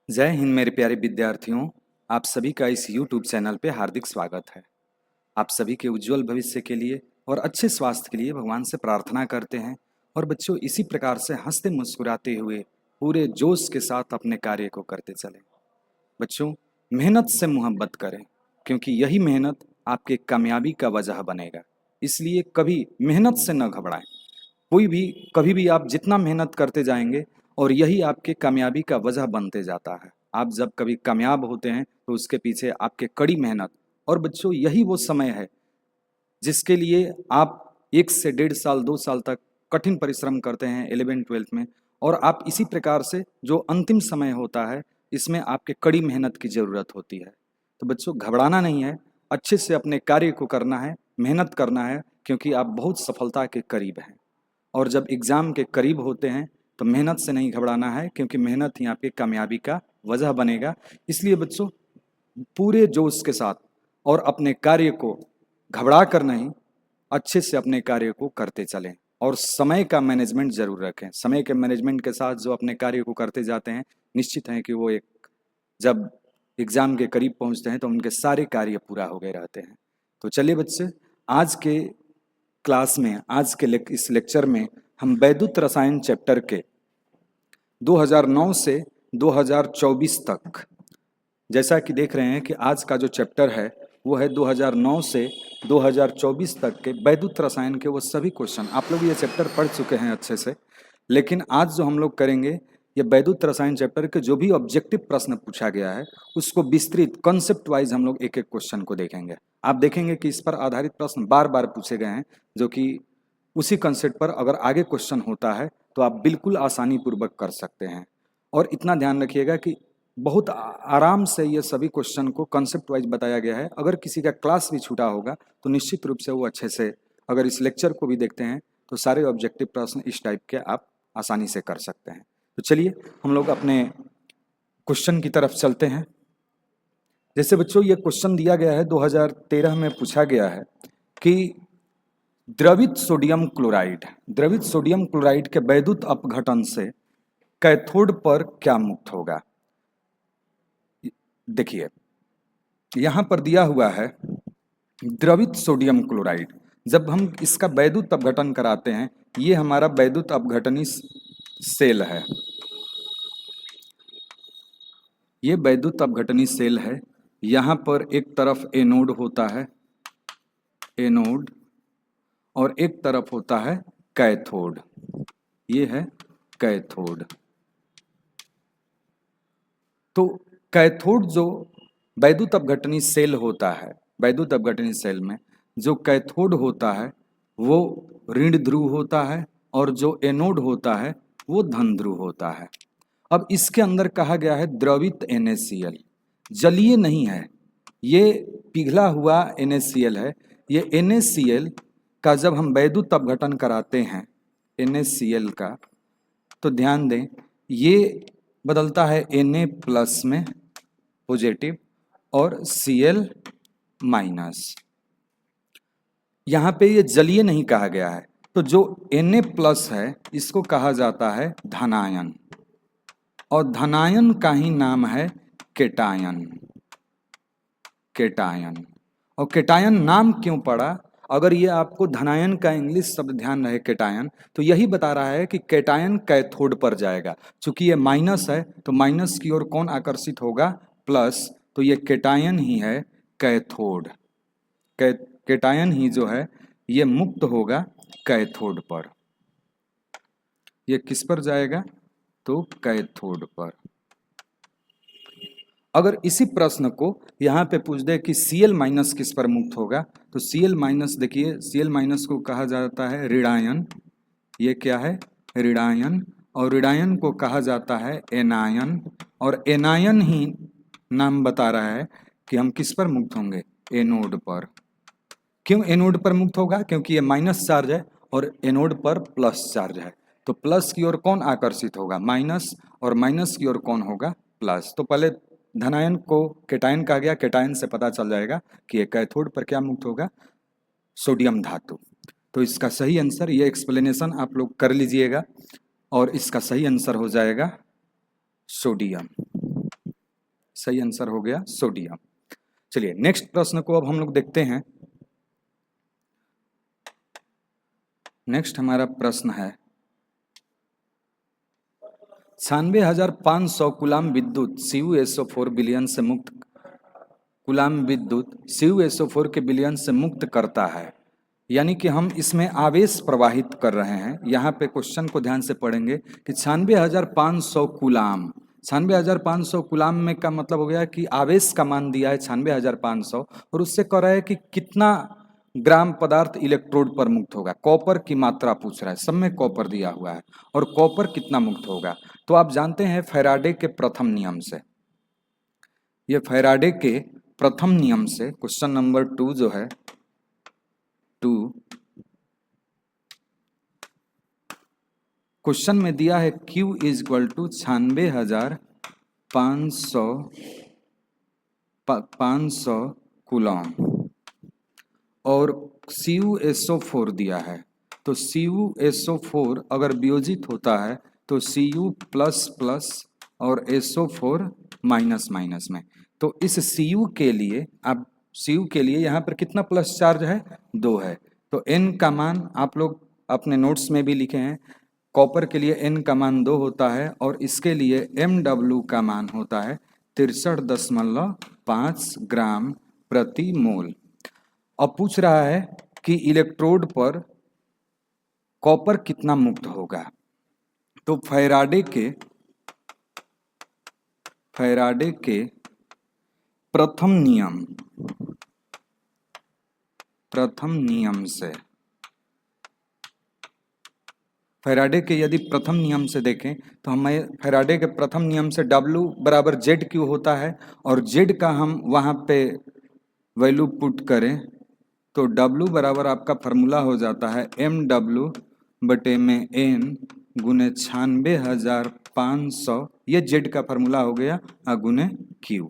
जय हिंद मेरे प्यारे विद्यार्थियों। आप सभी का इस YouTube चैनल पे हार्दिक स्वागत है। आप सभी के उज्जवल भविष्य के लिए और अच्छे स्वास्थ्य के लिए भगवान से प्रार्थना करते हैं। और बच्चों, इसी प्रकार से हंसते मुस्कुराते हुए पूरे जोश के साथ अपने कार्य को करते चलें। बच्चों, मेहनत से मोहब्बत करें, क्योंकि यही मेहनत आपके कामयाबी का वजह बनेगा। इसलिए कभी मेहनत से न घबराएं। कोई भी कभी भी आप जितना मेहनत करते जाएंगे और यही आपके कामयाबी का वजह बनते जाता है। आप जब कभी कामयाब होते हैं तो उसके पीछे आपके कड़ी मेहनत। और बच्चों, यही वो समय है जिसके लिए आप 1 से 1.5 साल 2 साल तक कठिन परिश्रम करते हैं 11वीं 12वीं में। और आप इसी प्रकार से जो अंतिम समय होता है, इसमें आपके कड़ी मेहनत की ज़रूरत होती है। तो बच्चों, घबराना नहीं है, अच्छे से अपने कार्य को करना है, मेहनत करना है, क्योंकि आप बहुत सफलता के करीब हैं। और जब एग्ज़ाम के करीब होते हैं तो मेहनत से नहीं घबराना है, क्योंकि मेहनत ही आपकी कामयाबी का वजह बनेगा। इसलिए बच्चों, पूरे जोश के साथ और अपने कार्य को घबरा कर नहीं, अच्छे से अपने कार्य को करते चलें। और समय का मैनेजमेंट जरूर रखें। समय के मैनेजमेंट के साथ जो अपने कार्य को करते जाते हैं, निश्चित है कि वो एक जब एग्ज़ाम के करीब पहुंचते हैं तो उनके सारे कार्य पूरा हो गए रहते हैं। तो चलिए बच्चे, आज के क्लास में, आज के इस लेक्चर में हम वैद्युत रसायन चैप्टर के 2009 से 2024 तक, जैसा कि देख रहे हैं कि आज का जो चैप्टर है वो है 2009 से 2024 तक के वैद्युत रसायन के वो सभी क्वेश्चन। आप लोग ये चैप्टर पढ़ चुके हैं अच्छे से, लेकिन आज जो हम लोग करेंगे, ये वैद्युत रसायन चैप्टर के जो भी ऑब्जेक्टिव प्रश्न पूछा गया है उसको विस्तृत कॉन्सेप्ट वाइज हम लोग एक एक क्वेश्चन को देखेंगे। आप देखेंगे कि इस पर आधारित प्रश्न बार बार पूछे गए हैं, जो कि उसी कंसेप्ट पर अगर आगे क्वेश्चन होता है तो आप बिल्कुल आसानी पूर्वक कर सकते हैं। और इतना ध्यान रखिएगा कि बहुत आराम से ये सभी क्वेश्चन को कंसेप्ट वाइज बताया गया है। अगर किसी का क्लास भी छूटा होगा तो निश्चित रूप से वो अच्छे से, अगर इस लेक्चर को भी देखते हैं तो सारे ऑब्जेक्टिव प्रश्न इस टाइप के आप आसानी से कर सकते हैं। तो चलिए हम लोग अपने क्वेश्चन की तरफ चलते हैं। जैसे बच्चों, ये क्वेश्चन दिया गया है, 2013 में पूछा गया है कि द्रवित सोडियम क्लोराइड के वैद्युत अपघटन से कैथोड पर क्या मुक्त होगा। देखिए, यहां पर दिया हुआ है द्रवित सोडियम क्लोराइड। जब हम इसका वैद्युत अपघटन कराते हैं, ये हमारा वैद्युत अपघटनी सेल है। ये वैद्युत अपघटनी सेल है। यहां पर एक तरफ एनोड होता है, एनोड, और एक तरफ होता है कैथोड। ये है कैथोड। तो कैथोड जो वैद्युत अपघटनी सेल होता है, वैद्युत अपघटनी सेल में जो कैथोड होता है वो ऋण ध्रुव होता है, और जो एनोड होता है वो धन ध्रुव होता है। अब इसके अंदर कहा गया है द्रवित NaCl, जलीय नहीं है, ये पिघला हुआ NaCl है। ये NaCl का जब हम वैद्युत अपघटन कराते हैं NaCl का, तो ध्यान दें, ये बदलता है Na प्लस में पॉजिटिव और Cl माइनस। यहाँ पे ये जलीय नहीं कहा गया है, तो जो Na प्लस है इसको कहा जाता है धनायन, और धनायन का ही नाम है केटायन। केटायन, और केटायन नाम क्यों पड़ा? अगर ये आपको धनायन का इंग्लिश शब्द ध्यान रहे केटायन, तो यही बता रहा है कि केटायन कैथोड पर जाएगा। चूंकि ये माइनस है तो माइनस की ओर कौन आकर्षित होगा? प्लस। तो ये केटायन ही है कैथोड। केटायन ही जो है ये मुक्त होगा कैथोड पर। ये किस पर जाएगा? तो कैथोड पर। अगर इसी प्रश्न को यहाँ पे पूछ दे कि Cl माइनस किस पर मुक्त होगा, तो Cl माइनस, देखिए Cl माइनस को कहा जाता है ऋणायन। ये क्या है? ऋणायन। और ऋणायन को कहा जाता है एनायन, और एनायन ही नाम बता रहा है कि हम किस पर मुक्त होंगे? एनोड पर। क्यों एनोड पर मुक्त होगा? क्योंकि ये माइनस चार्ज है और एनोड पर प्लस चार्ज है। तो प्लस की ओर कौन आकर्षित होगा? माइनस, और माइनस की ओर कौन होगा? प्लस। तो पहले धनायन को केटायन कहा गया, केटायन से पता चल जाएगा कि ये कैथोड पर क्या मुक्त होगा? सोडियम धातु। तो इसका सही आंसर, ये एक्सप्लेनेशन आप लोग कर लीजिएगा, और इसका सही आंसर हो जाएगा सोडियम। सही आंसर हो गया सोडियम। चलिए नेक्स्ट प्रश्न को अब हम लोग देखते हैं। नेक्स्ट हमारा प्रश्न है 96,500 कूलाम विद्युत CuSO4 विलयन से मुक्त कूलाम विद्युत CuSO4 के विलयन से मुक्त करता है। यानी कि हम इसमें आवेश प्रवाहित कर रहे हैं। यहाँ पे क्वेश्चन को ध्यान से पढ़ेंगे कि 96,500 कूलाम, 96,500 कूलाम में का मतलब हो गया कि आवेश का मान दिया है 96,500 और उससे कह रहा है कि कितना ग्राम पदार्थ इलेक्ट्रोड पर मुक्त होगा। कॉपर की मात्रा पूछ रहा है, सब में कॉपर दिया हुआ है और कॉपर कितना मुक्त होगा। तो आप जानते हैं फैराडे के प्रथम नियम से, ये फैराडे के प्रथम नियम से क्वेश्चन नंबर 2 जो है 2 क्वेश्चन में दिया है Q is equal to 96,500 coulomb और CuSO4 दिया है। तो CuSO4 अगर वियोजित होता है तो Cu प्लस प्लस और SO4 माइनस माइनस में। तो इस Cu के लिए आप Cu के लिए यहाँ पर कितना प्लस चार्ज है, 2 है। तो N का मान आप लोग अपने नोट्स में भी लिखे हैं। कॉपर के लिए N का मान 2 होता है और इसके लिए Mw का मान होता है 63.5 ग्राम प्रति मोल। अब पूछ रहा है कि इलेक्ट्रोड पर कॉपर कितना मुक्त होगा। तो फैराडे के प्रथम नियम से, फैराडे के यदि प्रथम नियम से देखें तो हमें फैराडे के प्रथम नियम से W बराबर ZQ होता है और Z का हम वहाँ पे वैल्यू पुट करें तो W बराबर आपका फार्मूला हो जाता है MW बटे में N गुने 96,500, ये Z का फार्मूला हो गया गुने Q।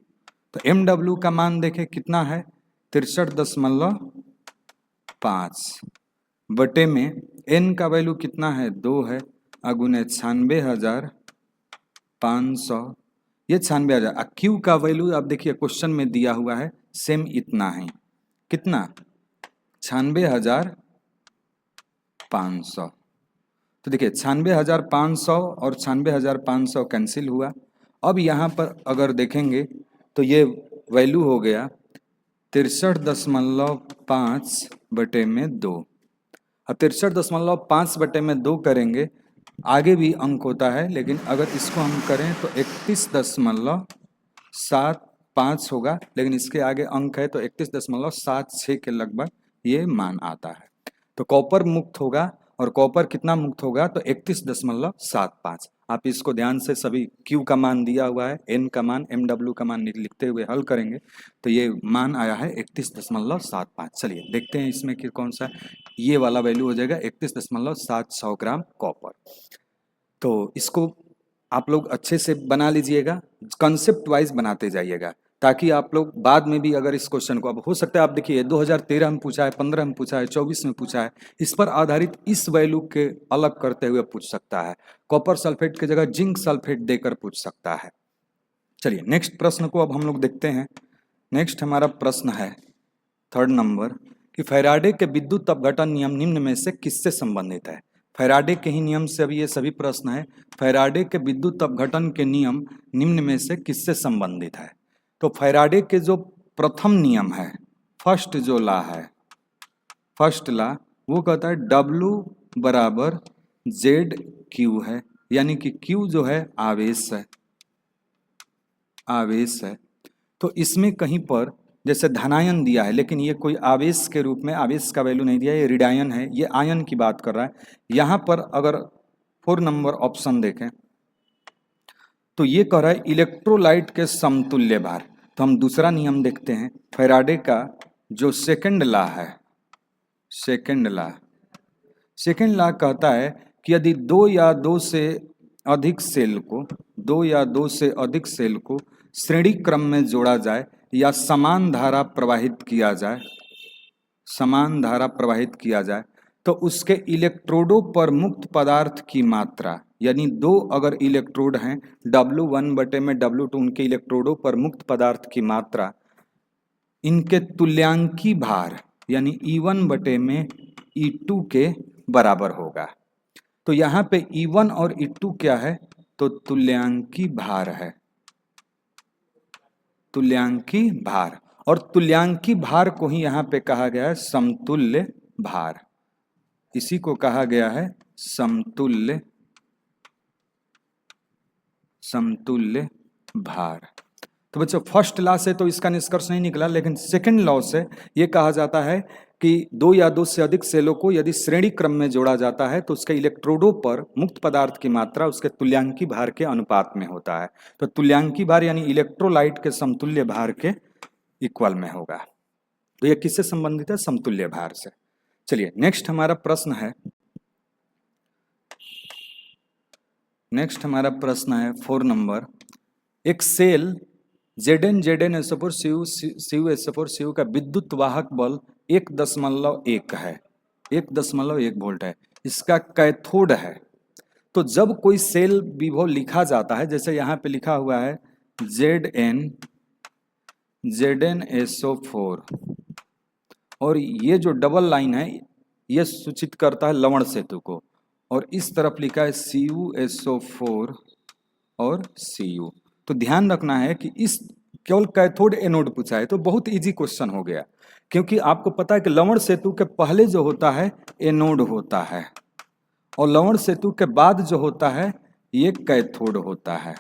तो MW का मान देखें कितना है 63.5 बटे में N का वैल्यू कितना है 2 है अगुने 96,500, ये 96,000। Q का वैल्यू आप देखिए क्वेश्चन में दिया हुआ है सेम इतना है, कितना 96,500। तो देखिए 96,500 और 96,500 कैंसिल हुआ। अब यहाँ पर अगर देखेंगे तो ये वैल्यू हो गया 63.5 बटे में 2। अब 63.5 बटे में 2 करेंगे, आगे भी अंक होता है लेकिन अगर इसको हम करें तो 31.75 होगा, लेकिन इसके आगे अंक है तो 31.76 के लगभग ये मान आता है। तो कॉपर मुक्त होगा और कॉपर कितना मुक्त होगा तो 31.75। आप इसको ध्यान से सभी Q का मान दिया हुआ है, N का मान, MW का मान लिखते हुए हल करेंगे तो ये मान आया है 31.75। चलिए देखते हैं इसमें कि कौन सा, ये वाला वैल्यू हो जाएगा 31.700 ग्राम कॉपर। तो इसको आप लोग अच्छे से बना लीजिएगा, कंसेप्ट वाइज बनाते जाइएगा ताकि आप लोग बाद में भी अगर इस क्वेश्चन को, अब हो सकता है आप देखिए 2013 में पूछा है, 15 में पूछा है, 24 में पूछा है, इस पर आधारित इस वैल्यू के अलग करते हुए पूछ सकता है। कॉपर सल्फेट की जगह जिंक सल्फेट देकर पूछ सकता है। चलिए नेक्स्ट प्रश्न को अब हम लोग देखते हैं। नेक्स्ट हमारा प्रश्न है 3rd नंबर कि फैराडे के विद्युत अपघटन नियम निम्न में से किससे संबंधित है। फैराडे के ही नियम से अभी ये सभी प्रश्न है। फैराडे के विद्युत अपघटन के नियम निम्न में से किससे संबंधित है। तो फैराडे के जो प्रथम नियम है, फर्स्ट जो लॉ है, फर्स्ट लॉ वो कहता है W बराबर ZQ है, यानी कि Q जो है आवेश है, आवेश है। तो इसमें कहीं पर जैसे धनायन दिया है लेकिन ये कोई आवेश के रूप में, आवेश का वैल्यू नहीं दिया, ये ऋणायन है, ये आयन की बात कर रहा है। यहाँ पर अगर 4 नंबर ऑप्शन देखें तो ये कह रहा है इलेक्ट्रोलाइट के समतुल्य भार। तो हम दूसरा नियम देखते हैं, फैराडे का जो सेकंड लॉ है, सेकंड लॉ कहता है कि यदि 2 या 2 से अधिक सेल को श्रेणी क्रम में जोड़ा जाए या समान धारा प्रवाहित किया जाए, तो उसके इलेक्ट्रोडों पर मुक्त पदार्थ की मात्रा, यानी दो अगर इलेक्ट्रोड हैं, W1 बटे में W2, उनके इलेक्ट्रोडों पर मुक्त पदार्थ की मात्रा इनके तुल्यांकी भार यानी E1 बटे में E2 के बराबर होगा। तो यहाँ पे E1 और E2 क्या है? तो तुल्यांकी भार है, तुल्यांकी भार। और तुल्यांकी भार को ही यहाँ पे कहा गया है समतुल्य भार, इसी को कहा गया है समतुल्य भार। तो बच्चों फर्स्ट लॉ से तो इसका निष्कर्ष नहीं निकला, लेकिन सेकंड लॉ से ये कहा जाता है कि दो या दो से अधिक सेलों को यदि श्रेणी क्रम में जोड़ा जाता है तो उसके इलेक्ट्रोडों पर मुक्त पदार्थ की मात्रा उसके तुल्यांकी भार के अनुपात में होता है। तो तुल्यांकी भार यानी इलेक्ट्रोलाइट के समतुल्य भार के इक्वल में होगा। तो यह किससे संबंधित है? समतुल्य भार से। चलिए नेक्स्ट हमारा प्रश्न है 4 नंबर। एक सेल Zn Cu का विद्युत वाहक बल 1.1 है, 1.1 वोल्ट है, इसका कैथोड है। तो जब कोई सेल विभव लिखा जाता है, जैसे यहाँ पे लिखा हुआ है ZnSO4, और ये जो डबल लाइन है ये सूचित करता है लवण सेतु को, और इस तरफ लिखा है CuSO4 और Cu। तो ध्यान रखना है कि इस केवल कैथोड एनोड पूछा है तो बहुत इजी क्वेश्चन हो गया, क्योंकि आपको पता है कि लवण सेतु के पहले जो होता है एनोड होता है और लवण सेतु के बाद जो होता है ये कैथोड होता है।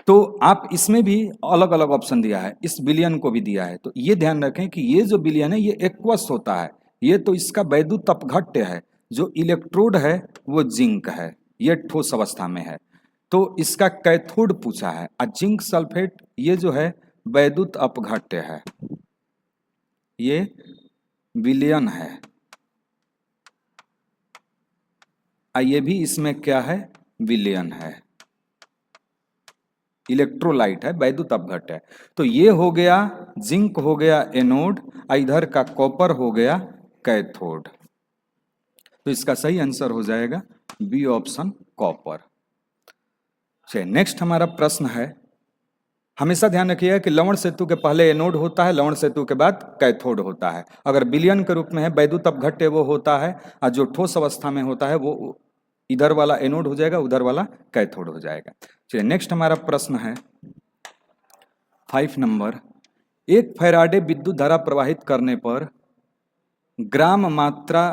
तो आप इसमें भी अलग अलग ऑप्शन दिया है, इस विलयन को भी दिया है। तो ये ध्यान रखें कि ये जो विलयन है ये एक्वस होता है, ये तो इसका वैद्युत अपघट्य है, जो इलेक्ट्रोड है वो जिंक है, ये ठोस अवस्था में है, तो इसका कैथोड पूछा है। जिंक सल्फेट ये जो है वैद्युत अपघट्य है, ये विलयन है, ये भी इसमें क्या है? विलयन है, इलेक्ट्रोलाइट है, वैद्युत अपघट्य है। तो ये हो गया जिंक, हो गया एनोड, इधर का कॉपर हो गया कैथोड। तो इसका सही आंसर हो जाएगा बी ऑप्शन कॉपर। चलिए नेक्स्ट हमारा प्रश्न है, हमेशा ध्यान रखिएगा कि लवण सेतु के पहले एनोड होता है, लवण सेतु के बाद कैथोड होता है। अगर विलयन के रूप में है वैद्युत अपघट्य वो होता है, और जो ठोस अवस्था में होता है वो इधर वाला एनोड हो जाएगा, उधर वाला कैथोड हो जाएगा। चलिए नेक्स्ट हमारा प्रश्न है 5 नंबर। एक फैराडे विद्युत धारा प्रवाहित करने पर ग्राम मात्रा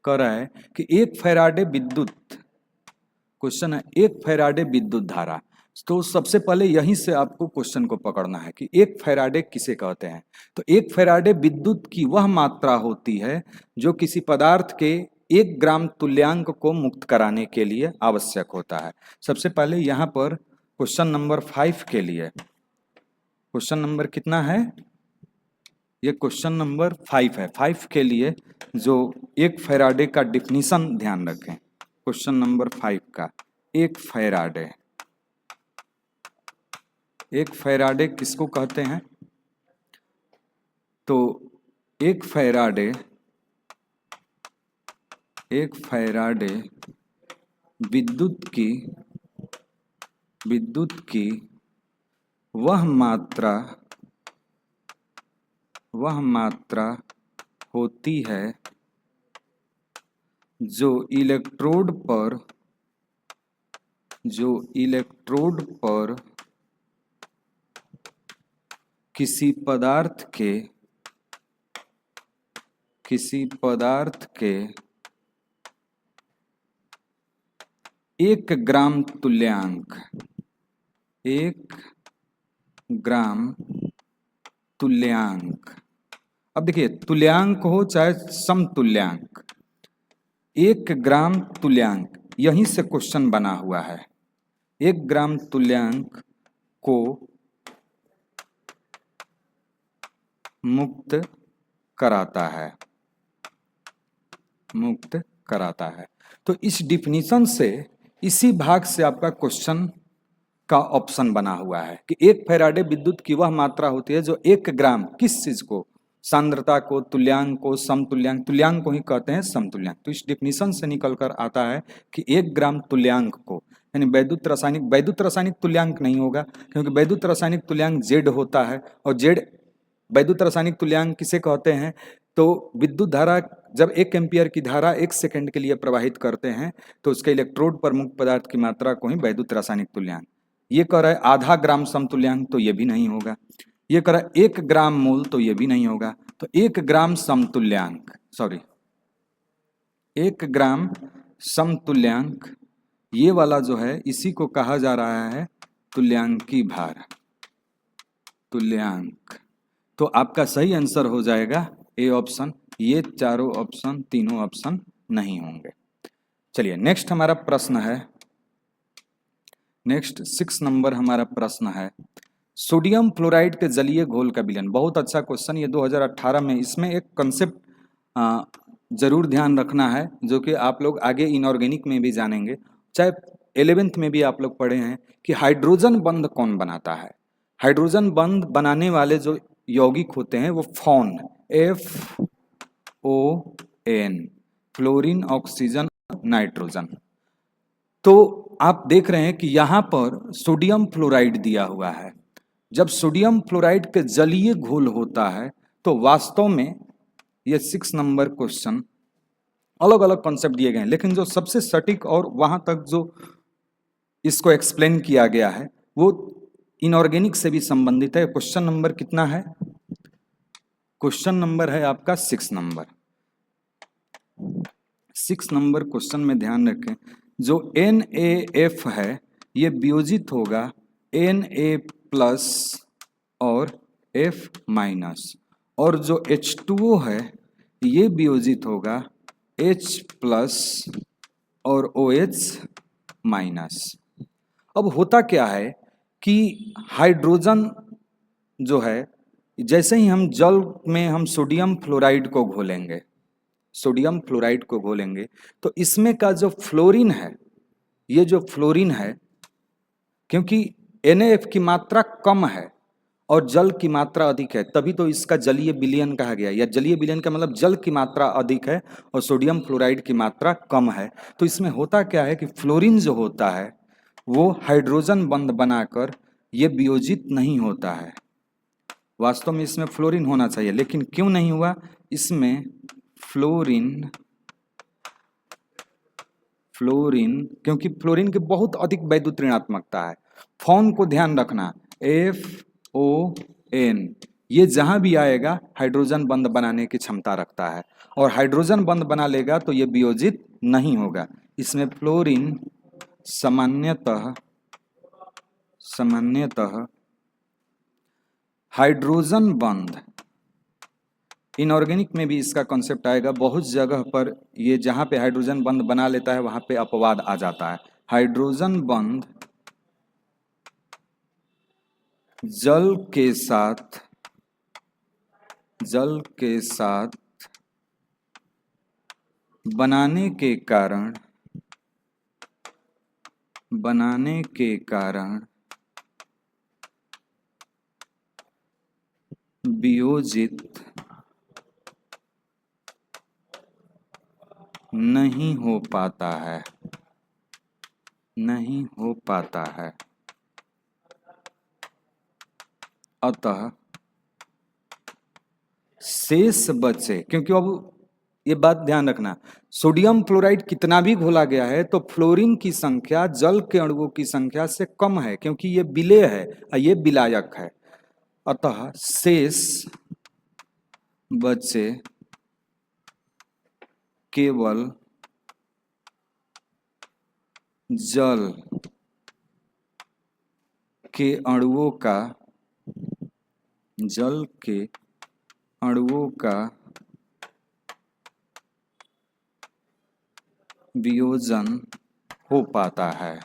कर रहा है कि एक फैराडे विद्युत, क्वेश्चन है एक फैराडे विद्युत धारा। तो सबसे पहले यहीं से आपको क्वेश्चन को पकड़ना है कि एक फैराडे किसे कहते हैं। तो एक फैराडे विद्युत की वह मात्रा होती है जो किसी पदार्थ के 1 ग्राम तुल्यांक को मुक्त कराने के लिए आवश्यक होता है। सबसे पहले यहाँ पर क्वेश्चन नंबर 5 के लिए, क्वेश्चन नंबर कितना है? ये क्वेश्चन नंबर 5 है। 5 के लिए जो एक फैराडे का डिफिनीशन ध्यान रखें, क्वेश्चन नंबर 5 का एक फैराडे, एक फैराडे किसको कहते हैं? तो एक फैराडे विद्युत की वह मात्रा होती है जो इलेक्ट्रोड पर किसी पदार्थ के 1 ग्राम तुल्यांक, 1 ग्राम तुल्यांक। अब देखिए तुल्यांक हो चाहे समतुल्यांक, 1 ग्राम तुल्यांक, यहीं से क्वेश्चन बना हुआ है। 1 ग्राम तुल्यांक को मुक्त कराता है। तो इस डिफिनीशन से, इसी भाग से आपका क्वेश्चन का ऑप्शन बना हुआ है कि एक फैराडे विद्युत की वह मात्रा होती है जो 1 ग्राम, किस चीज को? सांद्रता को, तुल्यांक को, समतुल्यांक, तुल्यांक को ही कहते हैं समतुल्यांक। तो इस डेफिनेशन से निकल कर आता है कि 1 ग्राम तुल्यांक को, यानी वैद्युत रासायनिक तुल्यांक नहीं होगा, क्योंकि वैद्युत रासायनिक तुल्यांक Z होता है, और Z वैद्युत रासायनिक तुल्यांक किसे कहते हैं? तो विद्युत धारा जब 1 एम्पियर की धारा 1 सेकंड के लिए प्रवाहित करते हैं तो उसके इलेक्ट्रोड पर मुक्त पदार्थ की मात्रा को ही वैद्युत रासायनिक तुल्यांक। ये कह रहा है आधा ग्राम समतुल्यांक, तो ये भी नहीं होगा। ये कह रहा है 1 ग्राम मोल, तो ये भी नहीं होगा। तो 1 ग्राम समतुल्यांक, 1 ग्राम समतुल्यांक, ये वाला जो है इसी को कहा जा रहा है तुल्यांकी भार, तुल्यांक। तो आपका सही आंसर हो जाएगा ए ऑप्शन। ये चारों ऑप्शन, तीनों ऑप्शन नहीं होंगे। चलिए नेक्स्ट हमारा प्रश्न है, नेक्स्ट 6 नंबर हमारा प्रश्न है, सोडियम फ्लोराइड के जलीय घोल का विलयन। बहुत अच्छा क्वेश्चन, ये 2018 में। इसमें एक कंसेप्ट जरूर ध्यान रखना है, जो कि आप लोग आगे इनऑर्गेनिक में भी जानेंगे, चाहे 11th में भी आप लोग पढ़े हैं, कि हाइड्रोजन बंध कौन बनाता है। हाइड्रोजन बंध बनाने वाले जो यौगिक होते हैं वो FON, FON, fluorine, oxygen, nitrogen. तो आप देख रहे हैं कि यहाँ पर सोडियम फ्लोराइड दिया हुआ है। जब सोडियम फ्लोराइड के जलीय घोल होता है तो वास्तव में ये 6 नंबर क्वेश्चन, अलग अलग कॉन्सेप्ट दिए गए हैं, लेकिन जो सबसे सटीक और वहां तक जो इसको एक्सप्लेन किया गया है वो इनऑर्गेनिक से भी संबंधित है। क्वेश्चन नंबर कितना है? क्वेश्चन नंबर है आपका 6 नंबर। 6 नंबर क्वेश्चन में ध्यान रखें, जो NaF है ये वियोजित होगा Na+ और F-, और जो H2O है ये वियोजित होगा H+ और OH-। अब होता क्या है कि हाइड्रोजन जो है, जैसे ही हम जल में हम सोडियम फ्लोराइड को घोलेंगे, सोडियम फ्लोराइड को घोलेंगे, तो इसमें का जो फ्लोरीन है, ये जो फ्लोरीन है, क्योंकि NaF की मात्रा कम है और जल की मात्रा अधिक है, तभी तो इसका जलीय विलयन कहा गया। या जलीय विलयन का मतलब जल की मात्रा अधिक है और सोडियम फ्लोराइड की मात्रा कम है। तो इसमें होता क्या है कि फ्लोरीन जो होता है वो हाइड्रोजन बंध बनाकर ये वियोजित नहीं होता है। वास्तव में इसमें फ्लोरीन होना चाहिए, लेकिन क्यों नहीं हुआ? इसमें फ्लोरीन क्योंकि फ्लोरीन की बहुत अधिक वैद्युत ऋणात्मकता है। FON को ध्यान रखना, FON, ये जहां भी आएगा हाइड्रोजन बंध बनाने की क्षमता रखता है, और हाइड्रोजन बंध बना लेगा तो ये वियोजित नहीं होगा। इसमें फ्लोरीन सामान्यतः हाइड्रोजन बंध, इनऑर्गेनिक में भी इसका कॉन्सेप्ट आएगा। बहुत जगह पर ये जहां पे हाइड्रोजन बंध बना लेता है वहां पे अपवाद आ जाता है। हाइड्रोजन बंध जल के साथ बनाने के कारण वियोजित नहीं हो पाता है, अतः शेष बचे। क्योंकि अब ये बात ध्यान रखना, सोडियम फ्लोराइड कितना भी घोला गया है तो फ्लोरीन की संख्या जल के अणुओं की संख्या से कम है, क्योंकि ये विलेय है और ये विलायक है। अतः शेष बचे केवल जल के अणुओं का वियोजन हो पाता है।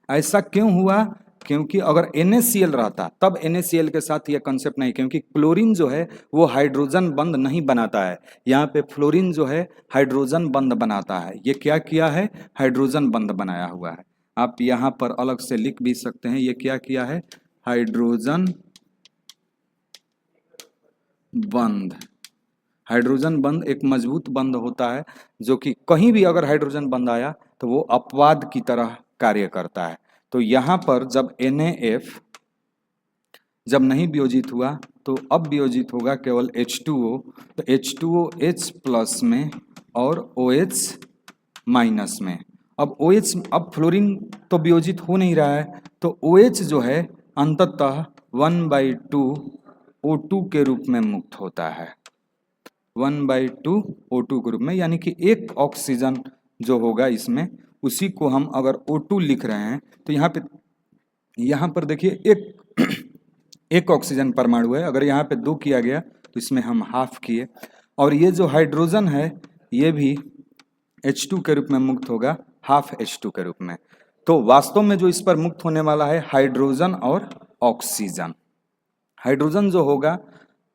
ऐसा क्यों हुआ? क्योंकि अगर NaCl रहता तब NaCl के साथ यह कंसेप्ट नहीं, क्योंकि क्लोरीन जो है वो हाइड्रोजन बंध नहीं बनाता है। यहाँ पे फ्लोरीन जो है हाइड्रोजन बंध बनाता है। ये क्या किया है? हाइड्रोजन बंध बनाया हुआ है। आप यहाँ पर अलग से लिख भी सकते हैं, ये क्या किया है? हाइड्रोजन बंध। हाइड्रोजन बंध एक मजबूत बंध होता है जो कि कहीं भी अगर हाइड्रोजन बंध आया तो वो अपवाद की तरह कार्य करता है। तो यहां पर जब NaF जब नहीं वियोजित हुआ तो अब वियोजित होगा केवल H2O, तो H2O H प्लस में और OH माइनस में। अब OH, अब फ्लोरीन तो वियोजित हो नहीं रहा है, तो OH जो है अंततः 1/2 O2 के रूप में मुक्त होता है, 1/2 O2 के रूप में, यानी कि एक ऑक्सीजन जो होगा इसमें, उसी को हम अगर O2 लिख रहे हैं तो यहाँ पर देखिए एक ऑक्सीजन परमाणु है, अगर यहाँ पे 2 किया गया तो इसमें हम हाफ किए, और ये जो हाइड्रोजन है ये भी H2 के रूप में मुक्त होगा, हाफ H2 के रूप में। तो वास्तव में जो इस पर मुक्त होने वाला है हाइड्रोजन और ऑक्सीजन। हाइड्रोजन जो होगा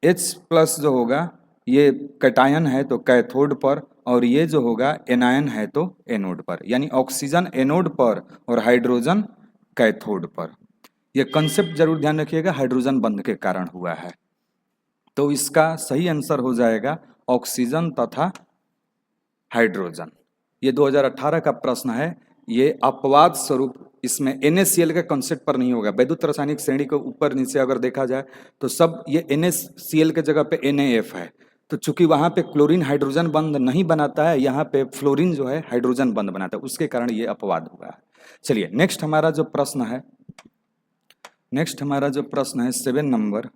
H प्लस जो होगा ये कैटायन है तो कैथोड पर, और ये जो होगा एनायन है तो एनोड पर, यानी ऑक्सीजन एनोड पर और हाइड्रोजन कैथोड पर। यह कंसेप्ट जरूर ध्यान रखिएगा, हाइड्रोजन बंध के कारण हुआ है। तो इसका सही आंसर हो जाएगा ऑक्सीजन तथा हाइड्रोजन। ये 2018 का प्रश्न है। ये अपवाद स्वरूप इसमें NaCl के कंसेप्ट पर नहीं होगा। वैद्युत रासायनिक श्रेणी के ऊपर नीचे अगर देखा जाए तो सब ये NaCl के जगह पे NaF है, तो चूंकि वहां पे क्लोरीन हाइड्रोजन बंध नहीं बनाता है, यहाँ पे फ्लोरीन जो है हाइड्रोजन बंध बनाता है, उसके कारण ये अपवाद हुआ है। चलिए नेक्स्ट हमारा जो प्रश्न है 7 नंबर,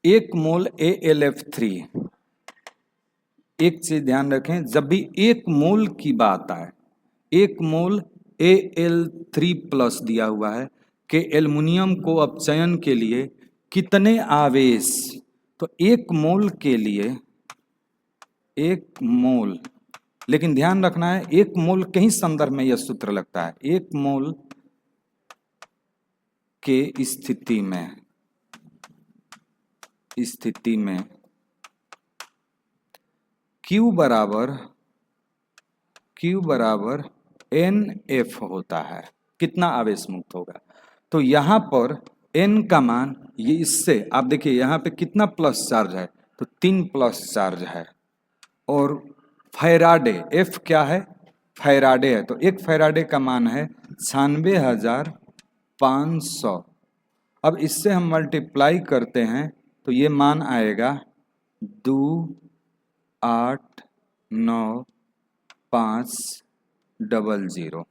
एक मोल AlF3। एक चीज ध्यान रखें, जब भी एक मोल की बात आए, एक मोल Al3 प्लस दिया हुआ है कि एल्युमिनियम को अपचयन के लिए कितने आवेश, तो एक मोल के लिए एक मोल, लेकिन ध्यान रखना है एक मोल के ही संदर्भ में यह सूत्र लगता है। एक मोल के स्थिति में Q बराबर NF होता है, कितना आवेश मुक्त होगा। तो यहाँ पर N का मान, ये इससे आप देखिए यहाँ पे कितना प्लस चार्ज है, तो 3 प्लस चार्ज है, और फैराडे F क्या है, फैराडे है, तो एक फैराडे का मान है 96,500। अब इससे हम मल्टीप्लाई करते हैं तो ये मान आएगा 289,500।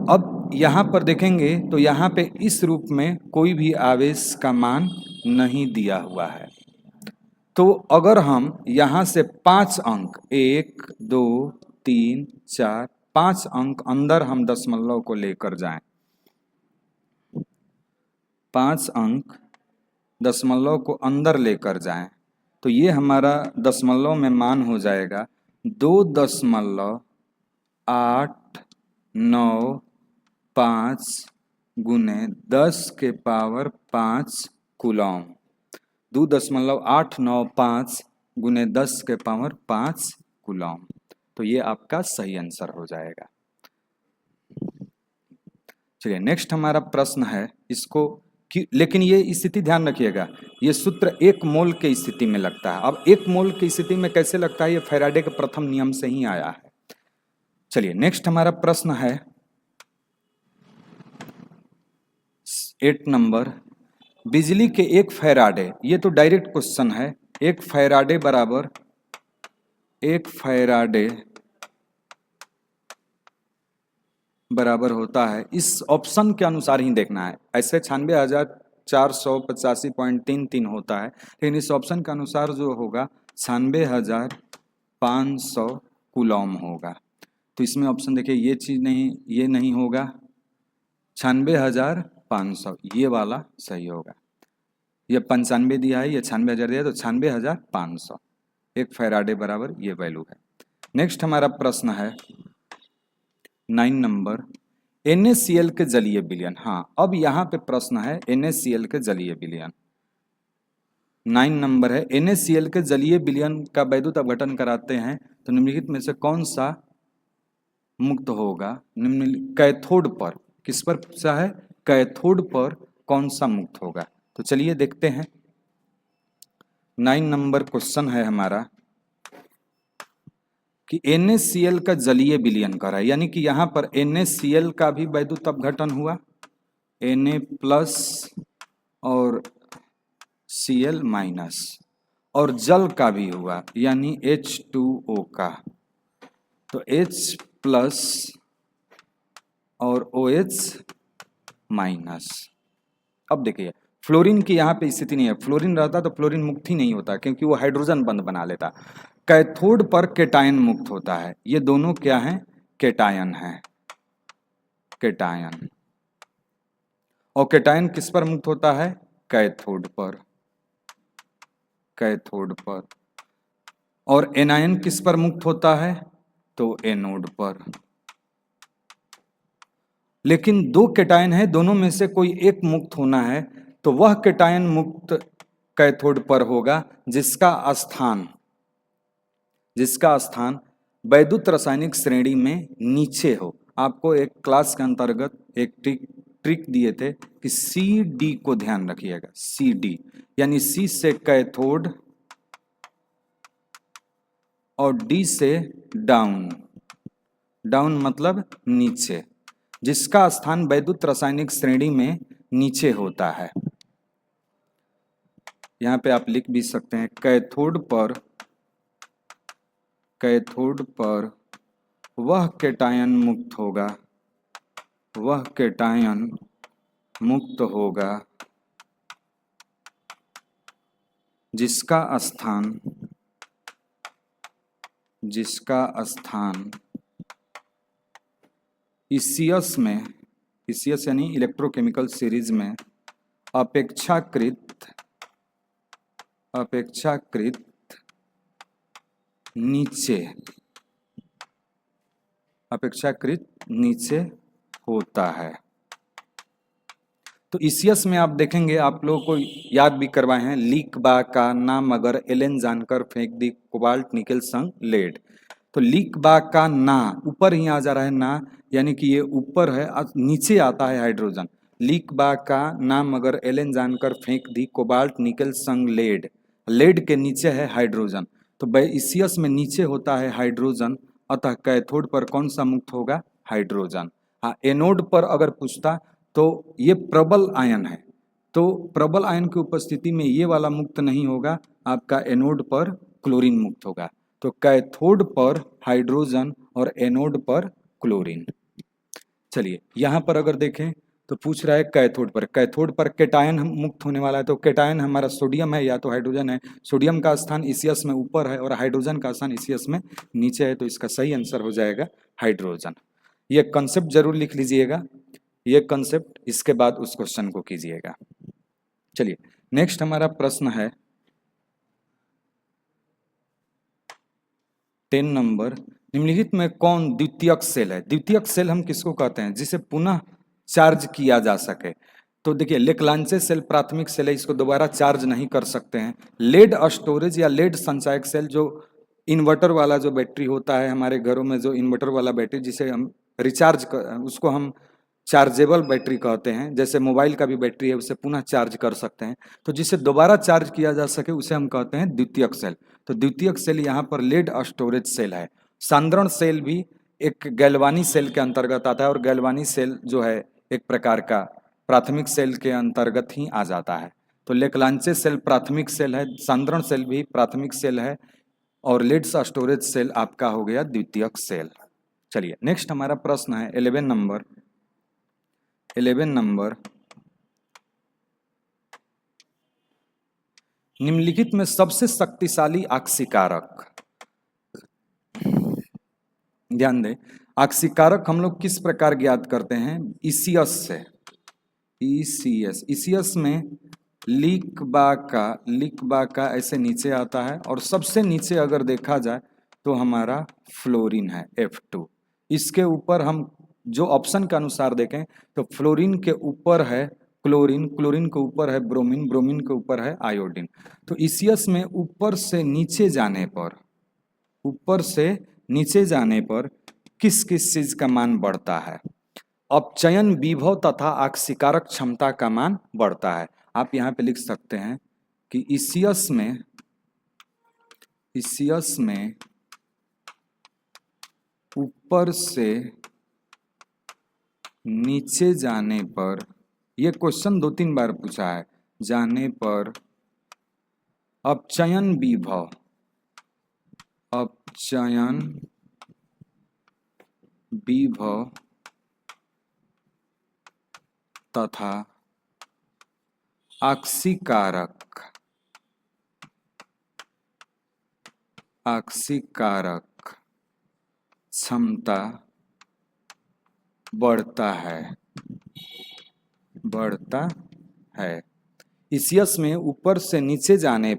अब यहाँ पर देखेंगे तो यहाँ पे इस रूप में कोई भी आवेश का मान नहीं दिया हुआ है। तो अगर हम यहाँ से 5 अंक 1 2 3 4 5 अंक अंदर हम दशमलव को लेकर जाएं, 5 अंक दशमलव को अंदर लेकर जाएं, तो ये हमारा दशमलव में मान हो जाएगा 2.895 गुने 10 के पावर 5 कूलम, 2.895 गुने 10 के पावर 5 कूलम। तो ये आपका सही आंसर हो जाएगा। चलिए नेक्स्ट हमारा प्रश्न है, इसको लेकिन ये स्थिति ध्यान रखिएगा, ये सूत्र एक मोल के स्थिति में लगता है। अब एक मोल की स्थिति में कैसे लगता है, ये फैराडे के प्रथम नियम से ही आया है। चलिए नेक्स्ट हमारा प्रश्न है 8 नंबर, बिजली के एक फैराडे, ये तो डायरेक्ट क्वेश्चन है, एक फैराडे बराबर होता है, इस ऑप्शन के अनुसार ही देखना है। ऐसे 96,485.33 होता है, लेकिन इस ऑप्शन के अनुसार जो होगा 96,500 कूलम होगा। तो इसमें ऑप्शन देखिए, ये चीज नहीं, ये नहीं होगा, 96,500 ये वाला सही होगा। ये 95 दिया है, ये 96,000 दिया है, तो 96,500 एक फैराडे बराबर ये वैल्यू है। नेक्स्ट हमारा प्रश्न है 9 नंबर, NaCl के जलीय विलयन। हाँ, अब यहाँ पे प्रश्न है NaCl के जलीय विलयन। 9 नंबर है, NaCl के जलीय विलयन का वैद्युत अपघटन कराते हैं तो निम्नलिखित में से कौन सा मुक्त होगा निम्नलिखित कैथोड पर, किस पर पूछा है, कैथोड पर कौन सा मुक्त होगा। तो चलिए देखते हैं। 9 नंबर क्वेश्चन है हमारा कि NaCl का जलीय विलयन करा, यानी कि यहाँ पर NaCl का भी वैद्युत अपघटन हुआ, Na प्लस और Cl माइनस, और जल का भी हुआ यानी H2O का, तो H प्लस और OH माइनस। अब देखिए फ्लोरीन की यहाँ पे स्थिति नहीं है, फ्लोरीन रहता तो फ्लोरीन मुक्त ही नहीं होता क्योंकि वो हाइड्रोजन बंध बना लेता। कैथोड पर केटायन मुक्त होता है, ये दोनों क्या हैं, केटायन हैं, केटायन। और केटायन किस पर मुक्त होता है, कैथोड पर, कैथोड पर। और एनायन किस पर मुक्त होता है, तो एनोड पर। लेकिन दो केटायन है, दोनों में से कोई एक मुक्त होना है, तो वह केटायन मुक्त कैथोड पर होगा जिसका स्थान वैद्युत रासायनिक श्रेणी में नीचे हो। आपको एक क्लास के अंतर्गत एक ट्रिक दिए थे कि CD को ध्यान रखिएगा, CD यानी C से कैथोड और D से डाउन, डाउन मतलब नीचे, जिसका स्थान वैद्युत रासायनिक श्रेणी में नीचे होता है। यहाँ पे आप लिख भी सकते हैं, कैथोड पर वह केटायन मुक्त होगा, वह केटायन मुक्त होगा जिसका स्थान ECS में, ECS यानी इलेक्ट्रोकेमिकल सीरीज में अपेक्षाकृत नीचे होता है। तो ECS में आप देखेंगे, आप लोगों को याद भी करवाए हैं, लीक बा का नाम अगर एलेन जानकर फेंक दी कोबाल्ट निकेल संग लेड। तो लीक बा का ना ऊपर ही आ जा रहा है ना, यानी कि ये ऊपर है, नीचे आता है हाइड्रोजन। लीक बा का नाम अगर एलेन जानकर फेंक दी कोबाल्ट निकेल संग लेड, लेड के नीचे है हाइड्रोजन, तो ECS में नीचे होता है हाइड्रोजन, अतः कैथोड पर कौन सा मुक्त होगा, हाइड्रोजन। हाँ, एनोड पर अगर पूछता तो ये प्रबल आयन है, तो प्रबल आयन की उपस्थिति में ये वाला मुक्त नहीं होगा, आपका एनोड पर क्लोरीन मुक्त होगा। तो कैथोड पर हाइड्रोजन और एनोड पर क्लोरीन। चलिए यहाँ पर अगर देखें तो पूछ रहा है कैथोड पर केटायन मुक्त होने वाला है, तो केटायन हमारा सोडियम है या तो हाइड्रोजन है। सोडियम का स्थान ECS में ऊपर है और हाइड्रोजन का स्थान ECS में नीचे है, तो इसका सही आंसर हो जाएगा हाइड्रोजन। ये कंसेप्ट जरूर लिख लीजिएगा, ये कंसेप्ट, इसके बाद उस क्वेश्चन को कीजिएगा। चलिए नेक्स्ट हमारा प्रश्न है 10 नंबर, निम्नलिखित में कौन द्वितीयक सेल है। द्वितीयक सेल हम किसको कहते हैं, जिसे पुनः चार्ज किया जा सके। तो देखिए लेक्लांचे सेल प्राथमिक सेल है, इसको दोबारा चार्ज नहीं कर सकते हैं। लेड स्टोरेज या लेड संचायक सेल, जो इन्वर्टर वाला जो बैटरी होता है हमारे घरों में, जो इन्वर्टर वाला बैटरी जिसे हम रिचार्ज उसको हम चार्जेबल बैटरी कहते हैं, जैसे मोबाइल का भी बैटरी है उसे पुनः चार्ज कर सकते हैं, तो जिसे दोबारा चार्ज किया जा सके उसे हम कहते हैं द्वितीयक सेल। तो द्वितीयक सेल यहाँ पर लेड स्टोरेज सेल है। सांद्रण सेल भी एक गैल्वानी सेल के अंतर्गत आता है, और गैल्वानी सेल जो है एक प्रकार का प्राथमिक सेल के अंतर्गत ही आ जाता है। तो लेक्लांचे सेल प्राथमिक सेल है, सांद्रण सेल भी प्राथमिक सेल है, और लेड स्टोरेज सेल आपका हो गया द्वितीयक सेल। चलिए नेक्स्ट हमारा प्रश्न है 11 नंबर, निम्नलिखित में सबसे शक्तिशाली आक्सीकारक, ध्यान दें, आक्सीकारक हम लोग किस प्रकार ज्ञात करते हैं, ECS से। ECS में लीक बा का ऐसे नीचे आता है, और सबसे नीचे अगर देखा जाए तो हमारा फ्लोरीन है F2। इसके ऊपर हम जो ऑप्शन के अनुसार देखें तो फ्लोरीन के ऊपर है क्लोरीन, क्लोरीन के ऊपर है ब्रोमीन, ब्रोमीन के ऊपर है आयोडीन। तो ECS में ऊपर से नीचे जाने पर किस किस चीज का मान बढ़ता है? अपचयन विभव तथा आक्सीकारक क्षमता का मान बढ़ता है। आप यहाँ पे लिख सकते हैं कि ईसीएस में ऊपर से नीचे जाने पर, यह क्वेश्चन 2-3 बार पूछा है, जाने पर अपचयन विभव तथा आक्सीकारक क्षमता बढ़ता है। ईसीएस में ऊपर से नीचे जाने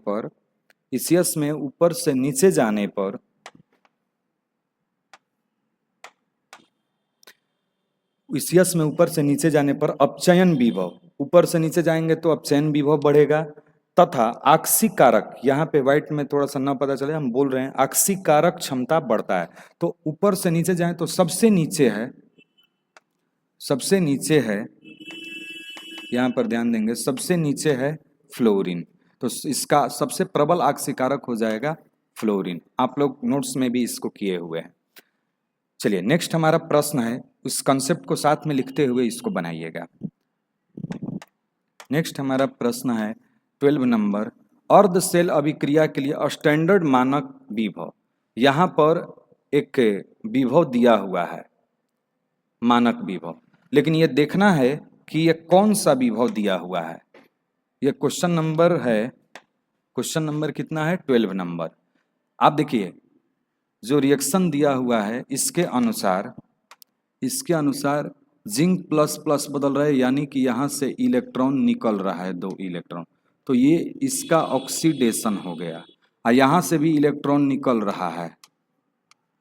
पर अपचयन विभव, ऊपर से नीचे जाएंगे तो अपचयन विभव बढ़ेगा, तथा आक्सीकारक, यहाँ पे व्हाइट में थोड़ा सा ना पता चले, हम बोल रहे हैं आक्सीकारक क्षमता बढ़ता है। तो ऊपर से नीचे जाएं तो सबसे नीचे है, यहाँ पर ध्यान देंगे, सबसे नीचे है फ्लोरीन, तो इसका सबसे प्रबल आक्सीकारक हो जाएगा फ्लोरीन। आप लोग नोट्स में भी इसको किए हुए हैं। चलिए नेक्स्ट हमारा प्रश्न है, उस कंसेप्ट को साथ में लिखते हुए इसको बनाइएगा। नेक्स्ट हमारा प्रश्न है 12 नंबर, अर्ध सेल अभिक्रिया के लिए स्टैंडर्ड मानक विभव। यहाँ पर एक विभव दिया हुआ है, मानक विभव, लेकिन ये देखना है कि ये कौन सा विभव दिया हुआ है। ये क्वेश्चन नंबर कितना है? 12 नंबर। आप देखिए जो रिएक्शन दिया हुआ है इसके अनुसार जिंक प्लस प्लस बदल रहा है, यानी कि यहाँ से इलेक्ट्रॉन निकल रहा है, 2 इलेक्ट्रॉन, तो ये इसका ऑक्सीडेशन हो गया। और यहाँ से भी इलेक्ट्रॉन निकल रहा है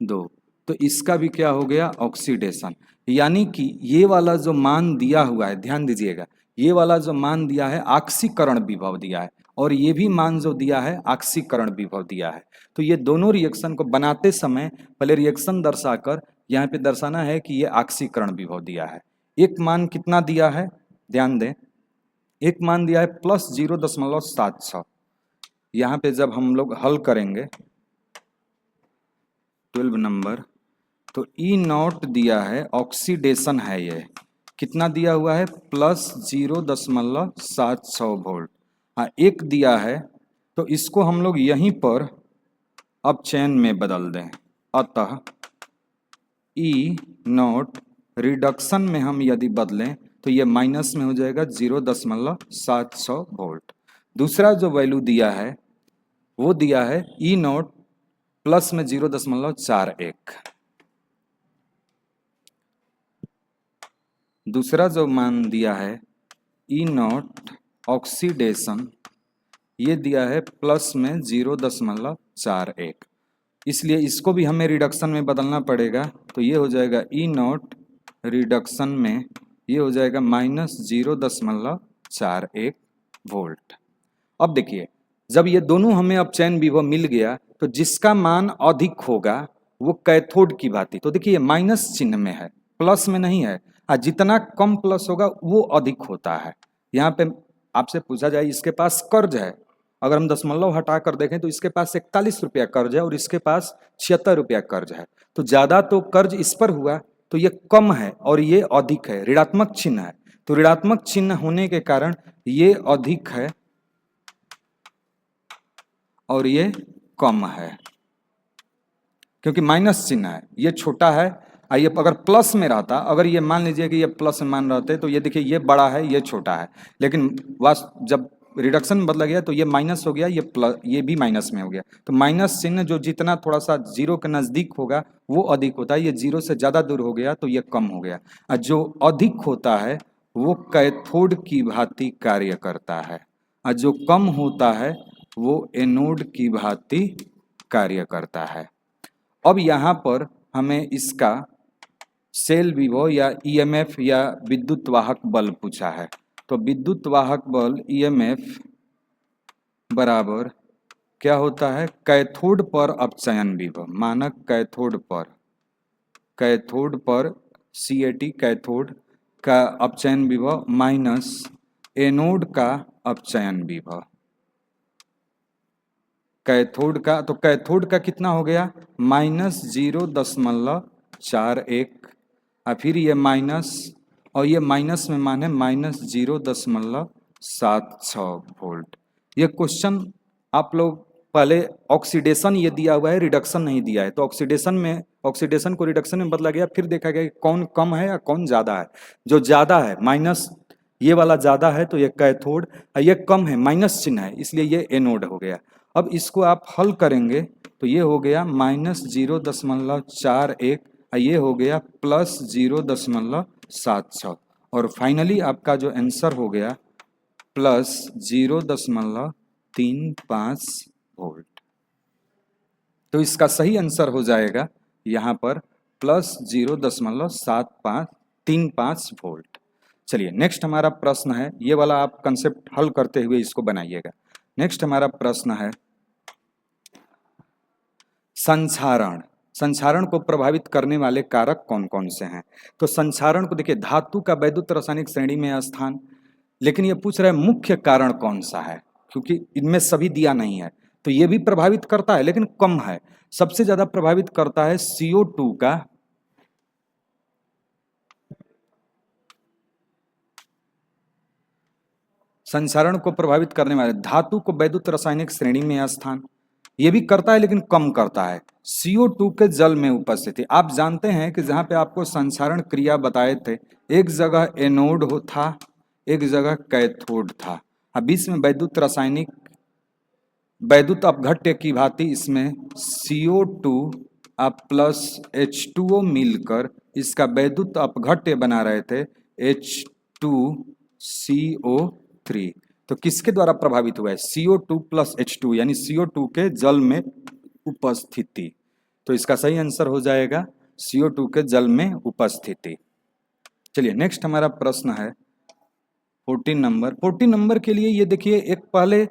2, तो इसका भी क्या हो गया? ऑक्सीडेशन। यानी कि ये वाला जो मान दिया हुआ है, ध्यान दीजिएगा, ये वाला जो मान दिया है आक्सीकरण विभव दिया है, और ये भी मान जो दिया है आक्सीकरण विभव दिया है। तो ये दोनों रिएक्शन को बनाते समय पहले रिएक्शन दर्शाकर यहाँ पे दर्शाना है कि ये आक्सीकरण विभव दिया है। एक मान कितना दिया है? ध्यान दें, एक मान दिया है +0.76। यहाँ पे जब हम लोग हल करेंगे 12 नंबर, तो E0 दिया है, ऑक्सीडेशन है, ये कितना दिया हुआ है? +0.76 वोल्ट। हाँ, एक दिया है, तो इसको हम लोग यहीं पर अपचयन में बदल दें, अतः E0 रिडक्शन में हम यदि बदलें तो ये माइनस में हो जाएगा 0.76 वोल्ट। दूसरा जो वैल्यू दिया है वो दिया है E0 प्लस में 0.41। दूसरा जो मान दिया है E0 ऑक्सीडेशन, ये दिया है प्लस में 0.41, इसलिए इसको भी हमें रिडक्शन में बदलना पड़ेगा। तो ये हो जाएगा E0 रिडक्शन में ये हो जाएगा -0.41 वोल्ट। अब देखिए, जब ये दोनों हमें अपचयन विभव मिल गया तो जिसका मान अधिक होगा वो कैथोड की भांति, तो देखिए माइनस चिन्ह में है, प्लस में नहीं है, और जितना कम प्लस होगा वो अधिक होता है। यहाँ पे आपसे पूछा जाए इसके पास कर्ज है, अगर हम दशमलव हटा कर देखें तो इसके पास 41 रुपया कर्ज है और इसके पास 76 रुपया कर्ज है, तो ज्यादा तो कर्ज इस पर हुआ, तो ये कम है और ये अधिक है, ऋणात्मक चिन्ह है, तो ऋणात्मक चिन्ह होने के कारण ये अधिक है और ये कम है, क्योंकि माइनस चिन्ह है, ये छोटा है। ये अगर प्लस में रहता, अगर ये मान लीजिए कि ये प्लस में मान रहते, तो ये देखिए ये बड़ा है ये छोटा है, लेकिन जब रिडक्शन बदला गया तो ये माइनस हो गया, ये प्लस, ये भी माइनस में हो गया। तो माइनस चिन्ह जो जितना थोड़ा सा जीरो के नजदीक होगा वो अधिक होता है, ये जीरो से ज्यादा दूर हो गया तो ये कम हो गया। और जो अधिक होता है वो कैथोड की भांति कार्य करता है, और जो कम होता है वो एनोड की भांति कार्य करता है। अब यहाँ पर हमें इसका सेल विभव या ईएमएफ या विद्युत वाहक बल पूछा है, तो विद्युत वाहक बल ईएमएफ बराबर क्या होता है? कैथोड पर अपचयन विभव, मानक कैथोड पर कैथोड पर CAT कैथोड का अपचयन विभव माइनस एनोड का अपचयन विभव। कैथोड का, तो कैथोड का कितना हो गया -0.41 और फिर ये माइनस, और ये माइनस में मान है -0.76 वोल्ट। ये क्वेश्चन आप लोग पहले ऑक्सीडेशन ये दिया हुआ है, रिडक्शन नहीं दिया है, तो ऑक्सीडेशन में ऑक्सीडेशन को रिडक्शन में बदला गया, फिर देखा गया कि कौन कम है या कौन ज्यादा है। जो ज्यादा है माइनस, ये वाला ज्यादा है तो ये कैथोड, और ये कम है माइनस चिन्ह है इसलिए ये एनोड हो गया। अब इसको आप हल करेंगे तो ये हो गया -0.41 और ये हो गया +0.76 और फाइनली आपका जो आंसर हो गया +0.35 वोल्ट। तो इसका सही आंसर हो जाएगा यहाँ पर +0.35 वोल्ट। चलिए नेक्स्ट हमारा प्रश्न है, ये वाला आप कंसेप्ट हल करते हुए इसको बनाइएगा। नेक्स्ट हमारा प्रश्न है संक्षारण। संक्षारण को प्रभावित करने वाले कारक कौन कौन से हैं? तो संक्षारण को देखिए, धातु का वैद्युत रासायनिक श्रेणी में स्थान, लेकिन ये पूछ रहा है मुख्य कारण कौन सा है, क्योंकि इनमें सभी दिया नहीं है। तो ये भी प्रभावित करता है लेकिन कम है। सबसे ज्यादा प्रभावित करता है CO2 का, संक्षारण को प्रभावित करने वाले धातु को वैद्युत रासायनिक श्रेणी में स्थान, ये भी करता है लेकिन कम करता है CO2 के जल में उपस्थिति। आप जानते हैं कि जहां पे आपको संक्षारण क्रिया बताए थे, एक जगह एनोड था, एक जगह कैथोड था। अब बीच में वैद्युत रासायनिक वैद्युत अपघट्य की भांति इसमें CO2 प्लस H2O मिलकर इसका वैद्युत अपघट्य बना रहे थे H2CO3। तो किसके द्वारा प्रभावित हुआ है? CO2 प्लस H2 यानी CO2 के जल में उपस्थिति। तो इसका सही आंसर हो जाएगा CO2 के जल में उपस्थिति। चलिए नेक्स्ट हमारा प्रश्न है 14 नंबर। 14 नंबर के लिए ये देखिए, एक पहले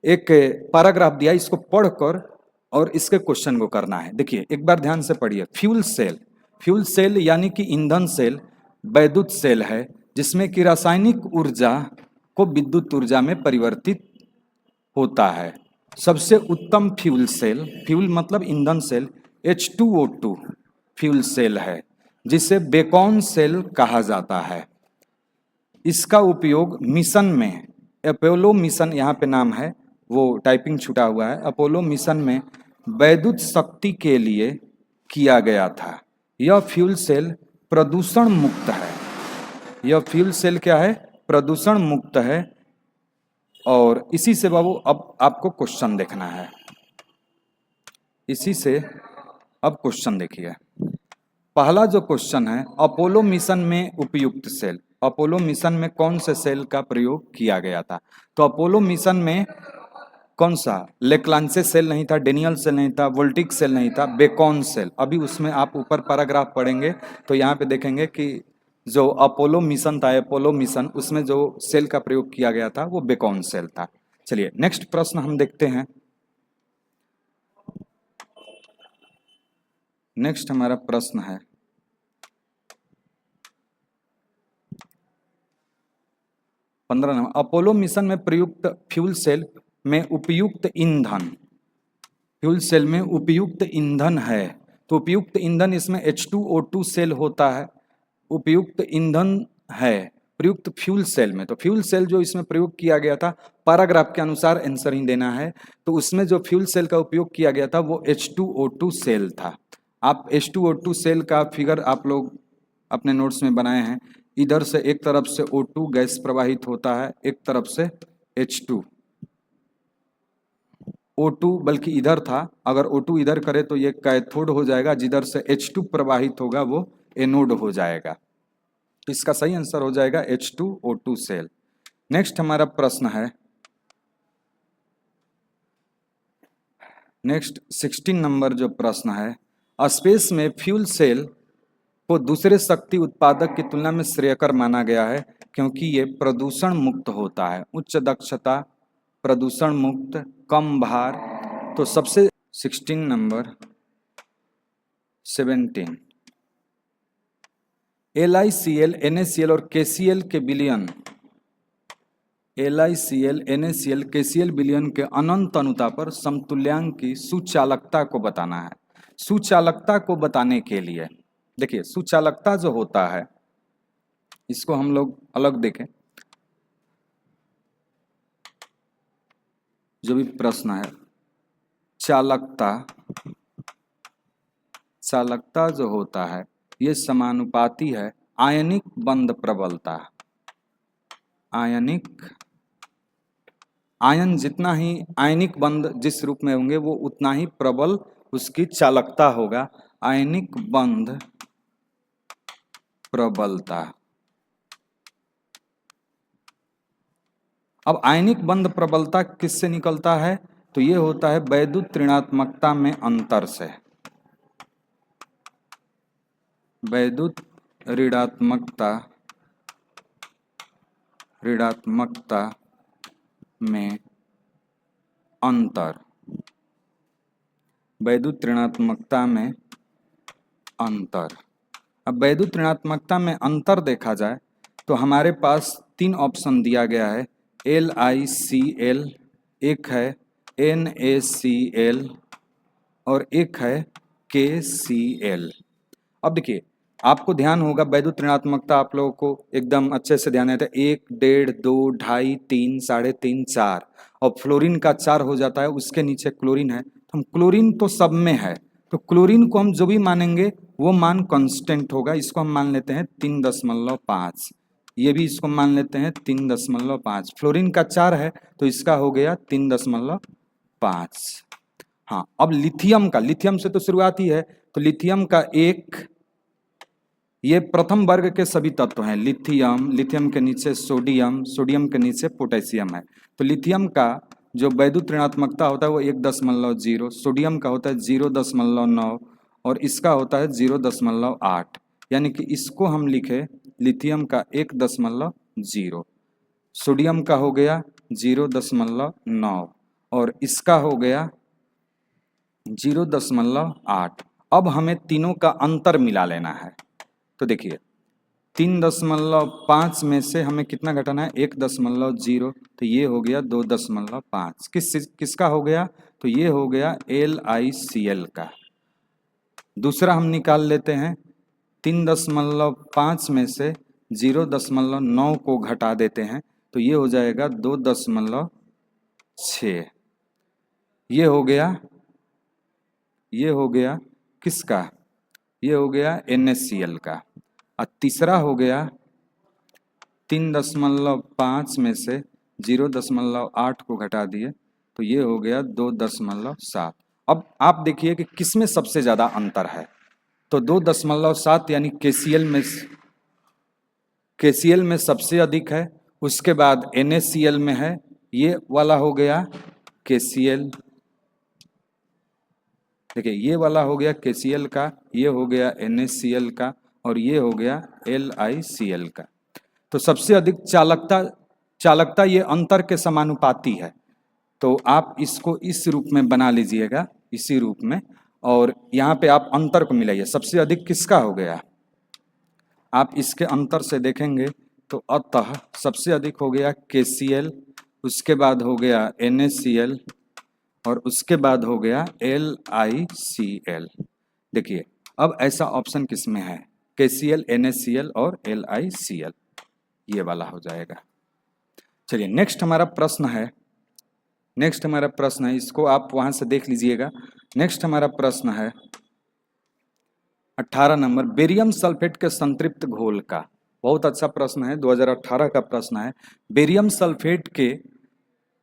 एक पैराग्राफ दिया, इसको पढ़कर और इसके क्वेश्चन को करना है। देखिए एक बार ध्यान से पढ़िए। फ्यूल सेल, फ्यूल सेल यानी कि ईंधन सेल वैद्युत सेल है जिसमें कि रासायनिक ऊर्जा को विद्युत ऊर्जा में परिवर्तित होता है। सबसे उत्तम फ्यूल सेल, फ्यूल मतलब ईंधन सेल, H2O2 फ्यूल सेल है जिसे बेकन सेल कहा जाता है। इसका उपयोग मिशन में, अपोलो मिशन यहाँ पे नाम है, वो टाइपिंग छूटा हुआ है, अपोलो मिशन में वैद्युत शक्ति के लिए किया गया था। यह फ्यूल सेल प्रदूषण मुक्त है। यह फ्यूल सेल क्या है? प्रदूषण मुक्त है। और इसी से बाबू अब आपको क्वेश्चन देखना है। इसी से अब क्वेश्चन देखिए। पहला जो क्वेश्चन है, अपोलो मिशन में उपयुक्त सेल। अपोलो मिशन में कौन से सेल का प्रयोग किया गया था? तो अपोलो मिशन में कौन सा? लेक्लांचे सेल नहीं था, डेनियल सेल नहीं था, वोल्टिक सेल नहीं था, बेकन सेल। अभी उसमें आप ऊपर पैराग्राफ पढ़ेंगे तो यहाँ पे देखेंगे कि जो अपोलो मिशन था, अपोलो मिशन, उसमें जो सेल का प्रयोग किया गया था वो बेकन सेल था। चलिए नेक्स्ट प्रश्न हम देखते हैं। नेक्स्ट हमारा प्रश्न है 15 नंबर। अपोलो मिशन में प्रयुक्त फ्यूल सेल में उपयुक्त ईंधन, फ्यूल सेल में उपयुक्त ईंधन है। तो उपयुक्त ईंधन इसमें H2O2 सेल होता है, उपयुक्त ईंधन है प्रयुक्त फ्यूल सेल में। तो फ्यूल सेल जो इसमें प्रयोग किया गया था, पैराग्राफ के अनुसार आंसर ही देना है। तो उसमें जो फ्यूल सेल का उपयोग किया गया था वो H2O2 सेल था। आप H2O2 सेल का फिगर आप लोग अपने नोट्स में बनाए हैं। इधर से एक तरफ से O2 गैस प्रवाहित होता है, एक तरफ से H2। O2 बल्कि इधर था, अगर O2 इधर करे तो ये कैथोड हो जाएगा, जिधर से H2 प्रवाहित होगा वो एनोड हो जाएगा। इसका सही आंसर हो जाएगा H2O2 सेल। नेक्स्ट हमारा प्रश्न है, नेक्स्ट 16 नंबर जो प्रश्न है, स्पेस में फ्यूल सेल को दूसरे शक्ति उत्पादक की तुलना में श्रेयकर माना गया है क्योंकि ये प्रदूषण मुक्त होता है। उच्च दक्षता, प्रदूषण मुक्त, कम भार। तो सबसे 16 नंबर 17 LiCl NaCl और KCl के विलयन, LiCl NaCl KCl विलयन के अनंत अनुता पर समतुल्यांक की सुचालकता को बताना है। सुचालकता को बताने के लिए देखिए, सुचालकता जो होता है इसको हम लोग अलग देखें। जो भी प्रश्न है, चालकता जो होता है ये समानुपाती है आयनिक बंध प्रबलता। आयन जितना ही आयनिक बंध जिस रूप में होंगे वो उतना ही प्रबल उसकी चालकता होगा। आयनिक बंध प्रबलता। अब आयनिक बंध प्रबलता किससे निकलता है? तो ये होता है वैद्युत ऋणात्मकता में अंतर से। वैद्युत ऋणात्मकता में अंतर। वैद्युत ऋणात्मकता में अंतर। अब वैद्युत ऋणात्मकता में अंतर देखा जाए तो हमारे पास 3 ऑप्शन दिया गया है। LiCl, एक है NaCl और एक है KCl। अब देखिए, आपको ध्यान होगा वैद्युत ऋणात्मकता आप लोगों को एकदम अच्छे से ध्यान रहता है। 1, 1.5, 2, 2.5, 3, 3.5, 4 और फ्लोरीन का 4 हो जाता है। उसके नीचे क्लोरीन है, तो हम क्लोरीन तो सब में है, तो क्लोरीन को हम जो भी मानेंगे वो मान कांस्टेंट होगा। इसको हम मान लेते हैं 3.5, ये भी इसको मान लेते हैं 3.5। फ्लोरीन का 4 है तो इसका हो गया 3.5। हाँ, अब लिथियम से तो शुरुआत ही है, तो लिथियम का 1, ये प्रथम वर्ग के सभी तत्व हैं। लिथियम के नीचे सोडियम के नीचे पोटेशियम है। तो लिथियम का जो वैद्युत ऋणात्मकता होता है वो 1.0, सोडियम का होता है 0.9 और इसका होता है 0.8। यानी कि इसको हम लिखे लिथियम का 1.0, सोडियम का हो गया 0.9 और इसका हो गया 0.8। अब हमें तीनों का अंतर मिला लेना है। तो देखिए, 3.5 में से हमें कितना घटाना है? 1.0, तो ये हो गया 2.5। किसका हो गया? तो ये हो गया LiCl का। दूसरा हम निकाल लेते हैं, 3.5 में से 0.9 को घटा देते हैं तो ये हो जाएगा 2.6। ये हो गया किसका? ये हो गया NaCl का। और तीसरा हो गया 3.5 में से 0.8 को घटा दिए तो ये हो गया 2.7। अब आप देखिए कि किसमें सबसे ज्यादा अंतर है। तो 2.7 यानी KCl में सबसे अधिक है। उसके बाद NaCl में है, ये वाला हो गया KCl। देखिए, ये वाला हो गया KCl का, ये हो गया NaCl का और ये हो गया LiCl का। तो सबसे अधिक चालकता ये अंतर के समानुपाती है। तो आप इसको इस रूप में बना लीजिएगा, इसी रूप में, और यहाँ पे आप अंतर को मिलाइए। सबसे अधिक किसका हो गया? आप इसके अंतर से देखेंगे तो अतः सबसे अधिक हो गया KCl, उसके बाद हो गया NaCl और उसके बाद हो गया LiCl। देखिए, अब ऐसा ऑप्शन किसमें है? KCl, NaCl और LiCl, ये वाला हो जाएगा। चलिए, नेक्स्ट हमारा प्रश्न है, इसको आप वहां से देख लीजिएगा। नेक्स्ट हमारा प्रश्न है 18 नंबर, बेरियम सल्फेट के संतृप्त घोल का। बहुत अच्छा प्रश्न है, 2018 का प्रश्न है। बेरियम सल्फेट के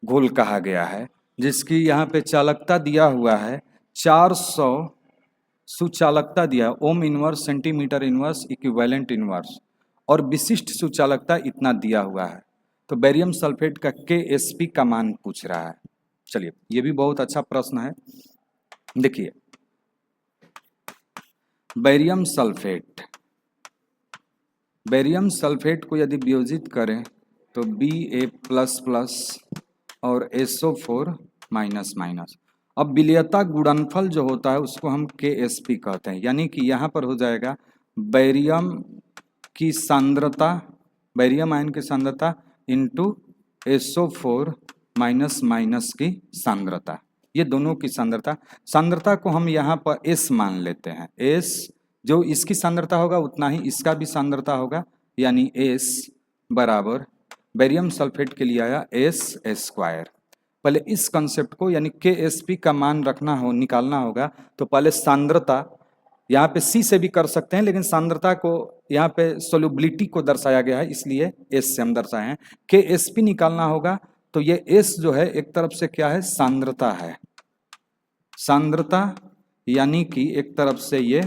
घोल कहा गया है जिसकी यहाँ पे चालकता दिया हुआ है 400, सुचालकता दिया ohm inverse, centimetre inverse, equivalent inverse, और विशिष्ट सुचालकता इतना दिया हुआ है। तो बेरियम सल्फेट का Ksp का मान पूछ रहा है। चलिए, ये भी बहुत अच्छा प्रश्न है। देखिए, बेरियम सल्फेट को यदि वियोजित करें तो Ba++ और SO4-। अब विलयता गुणनफल जो होता है उसको हम Ksp कहते हैं। यानी कि यहाँ पर हो जाएगा बेरियम की सांद्रता, बेरियम आयन की सांद्रता इंटू SO4 माइनस माइनस की सांद्रता, ये दोनों की सांद्रता को हम यहाँ पर S मान लेते हैं। S जो इसकी सांद्रता होगा उतना ही इसका भी सांद्रता होगा, यानी S बराबर बेरियम सल्फेट के लिए आया S²। पहले इस कंसेप्ट को यानी KSP का मान निकालना होगा, तो पहले सांद्रता यहाँ पे C से भी कर सकते हैं, लेकिन सांद्रता को यहाँ पे सोल्युबिलिटी को दर्शाया गया है, इसलिए S से हम दर्शाए हैं। KSP निकालना होगा, तो ये S जो है एक तरफ से क्या है, सांद्रता है, सांद्रता यानी कि एक तरफ से ये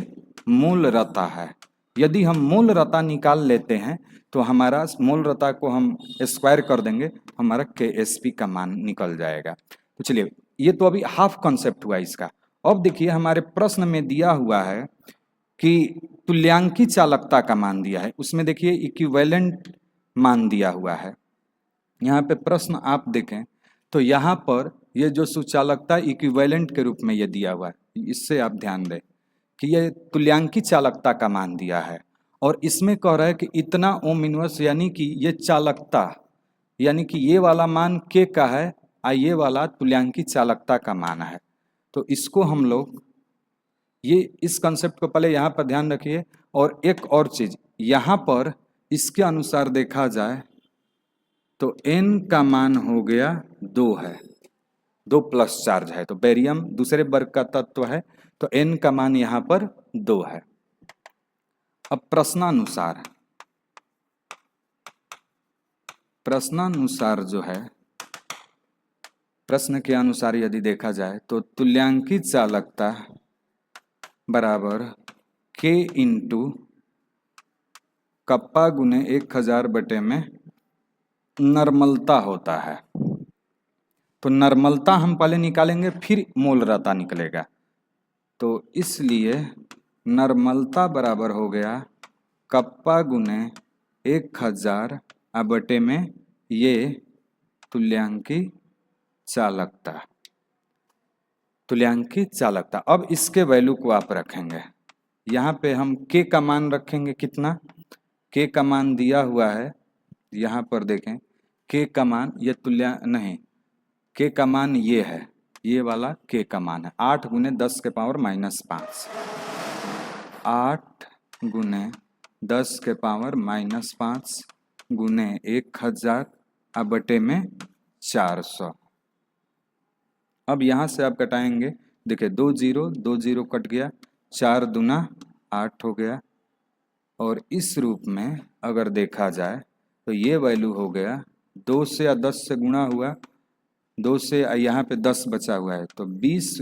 मूलरता है। यदि हम मूलरता निकाल लेते हैं तो हमारा मूलरता को हम स्क्वायर कर देंगे, हमारा KSP का मान निकल जाएगा। तो चलिए, ये तो अभी हाफ कॉन्सेप्ट हुआ इसका। अब देखिए हमारे प्रश्न में दिया हुआ है कि तुल्यांकी चालकता का मान दिया है, उसमें देखिए इक्विवेलेंट मान दिया हुआ है। यहाँ पे प्रश्न आप देखें तो यहाँ पर ये जो सुचालकता इक्विवेलेंट के रूप में ये दिया हुआ है, इससे आप ध्यान दें कि ये तुल्यांकी चालकता का मान दिया है, और इसमें कह रहा है कि इतना ओम इनवर्स, यानी कि ये चालकता, यानी कि ये वाला मान K का है और ये वाला तुल्यांकी चालकता का मान है। तो इसको हम लोग ये इस कंसेप्ट को पहले यहाँ पर ध्यान रखिए। और एक और चीज यहाँ पर इसके अनुसार देखा जाए तो N का मान हो गया 2 है, 2 प्लस चार्ज है, तो बेरियम दूसरे वर्ग का तत्व है, तो N का मान यहाँ पर 2 है। अब प्रश्नानुसार जो है, प्रश्न के अनुसार यदि देखा जाए तो तुल्यांकी चालकता बराबर K इंटू कप्पा गुने 1000 बटे में नर्मलता होता है। तो नर्मलता हम पहले निकालेंगे, फिर मोलरता निकलेगा। तो इसलिए नर्मलता बराबर हो गया कप्पा गुने 1000 बटे में ये तुल्यांकी चालकता, तुल्यांकी चालकता। अब इसके वैल्यू को आप रखेंगे, यहाँ पे हम K का मान रखेंगे, कितना K का मान दिया हुआ है, यहाँ पर देखें K का मान, ये K का मान ये है, ये वाला K का मान है 8 गुने 10 के पावर माइनस 5, 8 गुने 10 के पावर माइनस 5 गुने 1000 बटे में 400। अब यहाँ से आप घटाएंगे, देखिए 2 0 कट गया, 4 दूना 8 हो गया, और इस रूप में अगर देखा जाए तो ये वैल्यू हो गया 2 से या 10 से गुणा हुआ, 2 से यहाँ पे 10 बचा हुआ है, तो 20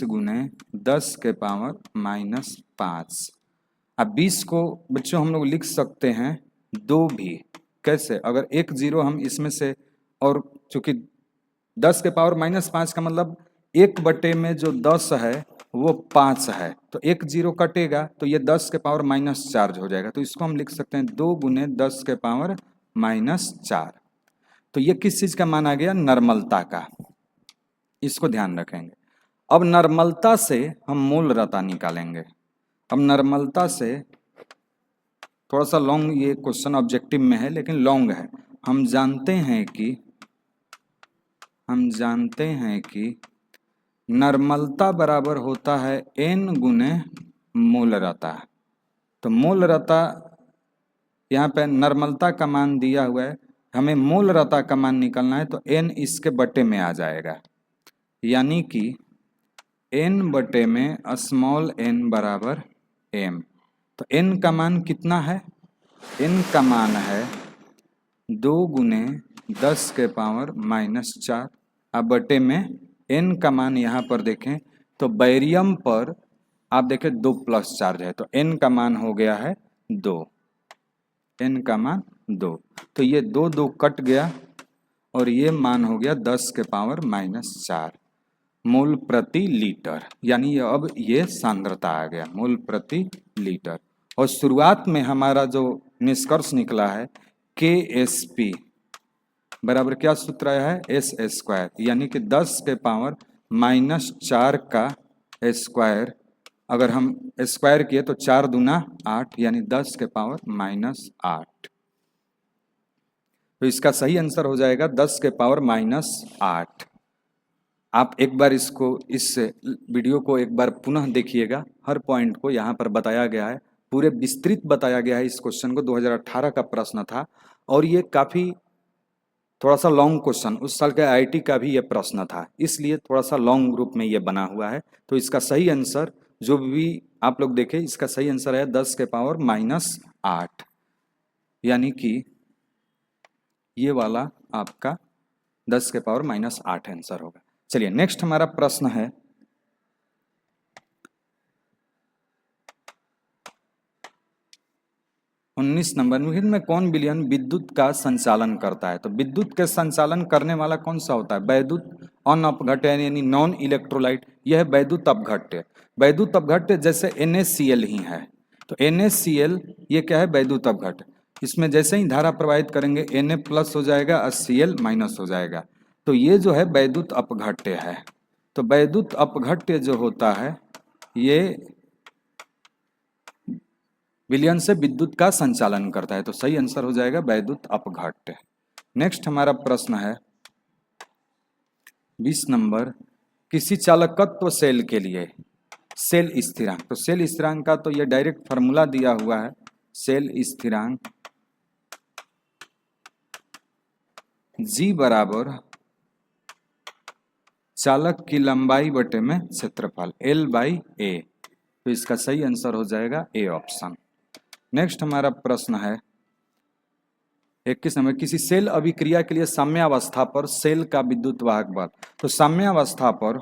गुने 10 के पावर माइनस 5। अब 20 को बच्चों हम लोग लिख सकते हैं 2 भी, कैसे, अगर 1 0 हम इसमें से, और चूंकि 10 के पावर माइनस 5 का मतलब 1 बटे में जो 10 है वो 5 है, तो 1 0 कटेगा तो ये 10 के पावर माइनस 4 हो जाएगा, तो इसको हम लिख सकते हैं 2 गुने 10 के पावर माइनस 4। तो ये किस चीज का मान आ गया, नर्मलता का, इसको ध्यान रखेंगे। अब नर्मलता से हम मूलरता निकालेंगे। अब नर्मलता से थोड़ा सा लॉन्ग, ये क्वेश्चन ऑब्जेक्टिव में है लेकिन लॉन्ग है। हम जानते हैं कि नर्मलता बराबर होता है N गुने मूलरता। तो मूलरता, यहाँ पे नर्मलता का मान दिया हुआ है, हमें मूलरता का मान निकालना है, तो N इसके बटे में आ जाएगा, यानी कि N बटे में स्मॉल n बराबर m। तो n का मान कितना है, n का मान है 2 गुने 10 के पावर माइनस 4, अब बटे में n का मान यहाँ पर देखें तो बेरियम पर आप देखें 2 प्लस चार्ज है, तो n का मान हो गया है 2, n का मान 2, तो ये 2 2 कट गया और ये मान हो गया 10 के पावर माइनस 4 मोल प्रति लीटर, यानी अब ये सांद्रता आ गया मोल प्रति लीटर। और शुरुआत में हमारा जो निष्कर्ष निकला है KSP बराबर क्या सूत्र आया है, S², यानी कि 10 के पावर माइनस 4 का स्क्वायर अगर हम स्क्वायर किए तो 4 दूना 8 यानी 10 के पावर -8। तो इसका सही आंसर हो जाएगा 10 के पावर -8। आप एक बार इस वीडियो को एक बार पुनः देखिएगा, हर पॉइंट को यहाँ पर बताया गया है, पूरे विस्तृत बताया गया है। इस क्वेश्चन को 2018 का प्रश्न था और ये काफ़ी थोड़ा सा लॉन्ग क्वेश्चन, उस साल के आईआईटी का भी ये प्रश्न था, इसलिए थोड़ा सा लॉन्ग ग्रुप में ये बना हुआ है। तो इसका सही आंसर जो भी आप लोग देखें, इसका सही आंसर है 10 के पावर -8, यानी कि ये वाला आपका 10 के पावर -8 आंसर होगा। चलिए नेक्स्ट हमारा प्रश्न है, उन्नीस नंबर में कौन विलयन विद्युत का संचालन करता है? तो विद्युत के संचालन करने वाला कौन सा होता है? वैद्युत अनअपघट्य यानी नॉन इलेक्ट्रोलाइट, यह है वैद्युत अपघट्य। वैद्युत अपघट्य जैसे NaCl ही है, तो NaCl ये क्या है? वैद्युत अपघट्य। इसमें जैसे ही धारा प्रवाहित करेंगे Na+ हो जाएगा और Cl- हो जाएगा, तो ये जो है वैद्युत अपघट्य है। तो वैद्युत अपघट्य जो होता है ये विलयन से विद्युत का संचालन करता है, तो सही आंसर हो जाएगा वैद्युत अपघट्य। नेक्स्ट हमारा प्रश्न है 20 नंबर, किसी चालकत्व सेल के लिए सेल स्थिरांक। तो सेल स्थिरांक का तो ये डायरेक्ट फार्मूला दिया हुआ है, सेल स्थिरांक G बराबर चालक की लंबाई बटे में क्षेत्रफल L/A। तो इसका सही आंसर हो जाएगा A ऑप्शन। नेक्स्ट हमारा प्रश्न है 21 नंबर, किसी सेल अभिक्रिया के लिए साम्यावस्था पर सेल का विद्युत वाहक बल। तो साम्यावस्था पर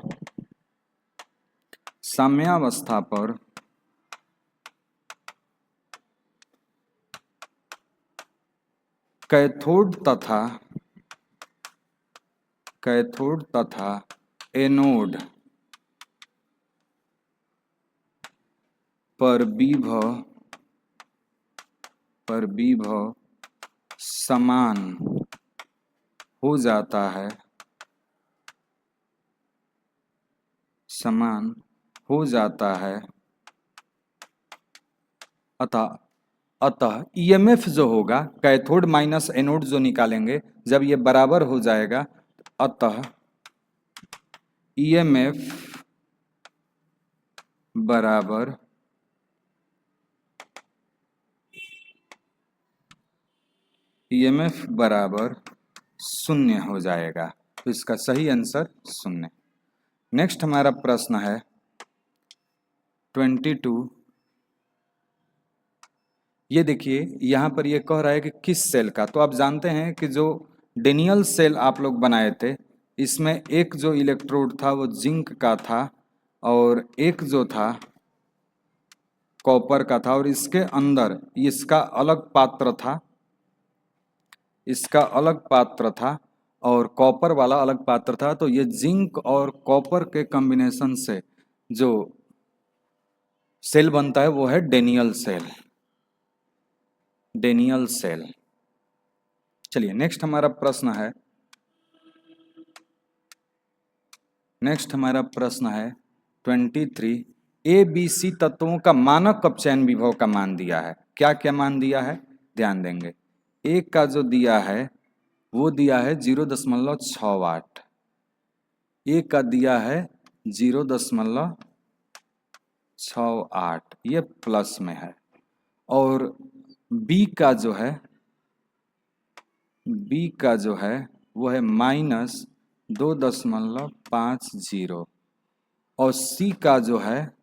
कैथोड तथा एनोड पर विभव समान हो जाता है, अतः ईएमएफ जो होगा, कैथोड माइनस एनोड जो निकालेंगे जब ये बराबर हो जाएगा, अतः ईएमएफ बराबर शून्य हो जाएगा। तो इसका सही आंसर शून्य। नेक्स्ट हमारा प्रश्न है 22। ये देखिए यहाँ पर ये कह रहा है कि किस सेल का। तो आप जानते हैं कि जो डेनियल सेल आप लोग बनाए थे, इसमें एक जो इलेक्ट्रोड था वो जिंक का था और एक जो था कॉपर का था, और इसके अंदर इसका अलग पात्र था और कॉपर वाला अलग पात्र था। तो ये जिंक और कॉपर के कॉम्बिनेशन से जो सेल बनता है वो है डेनियल सेल। चलिए नेक्स्ट हमारा प्रश्न है 23। ABC तत्वों का मानक अपचयन विभव का मान दिया है। क्या क्या मान दिया है? ध्यान देंगे। एक का जो दिया है वो दिया है 0.6 वाट, एक का दिया है 0.68, ये प्लस में है, और बी का जो है वो है -2.50, और सी का जो है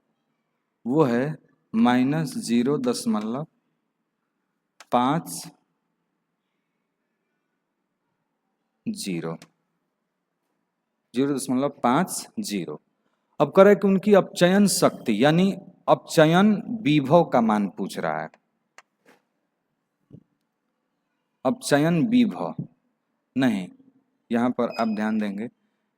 वो है -0.50। अब कह रहा है कि उनकी अपचयन शक्ति यानी अपचयन विभव का मान पूछ रहा है। अपचयन विभव नहीं, यहाँ पर आप ध्यान देंगे,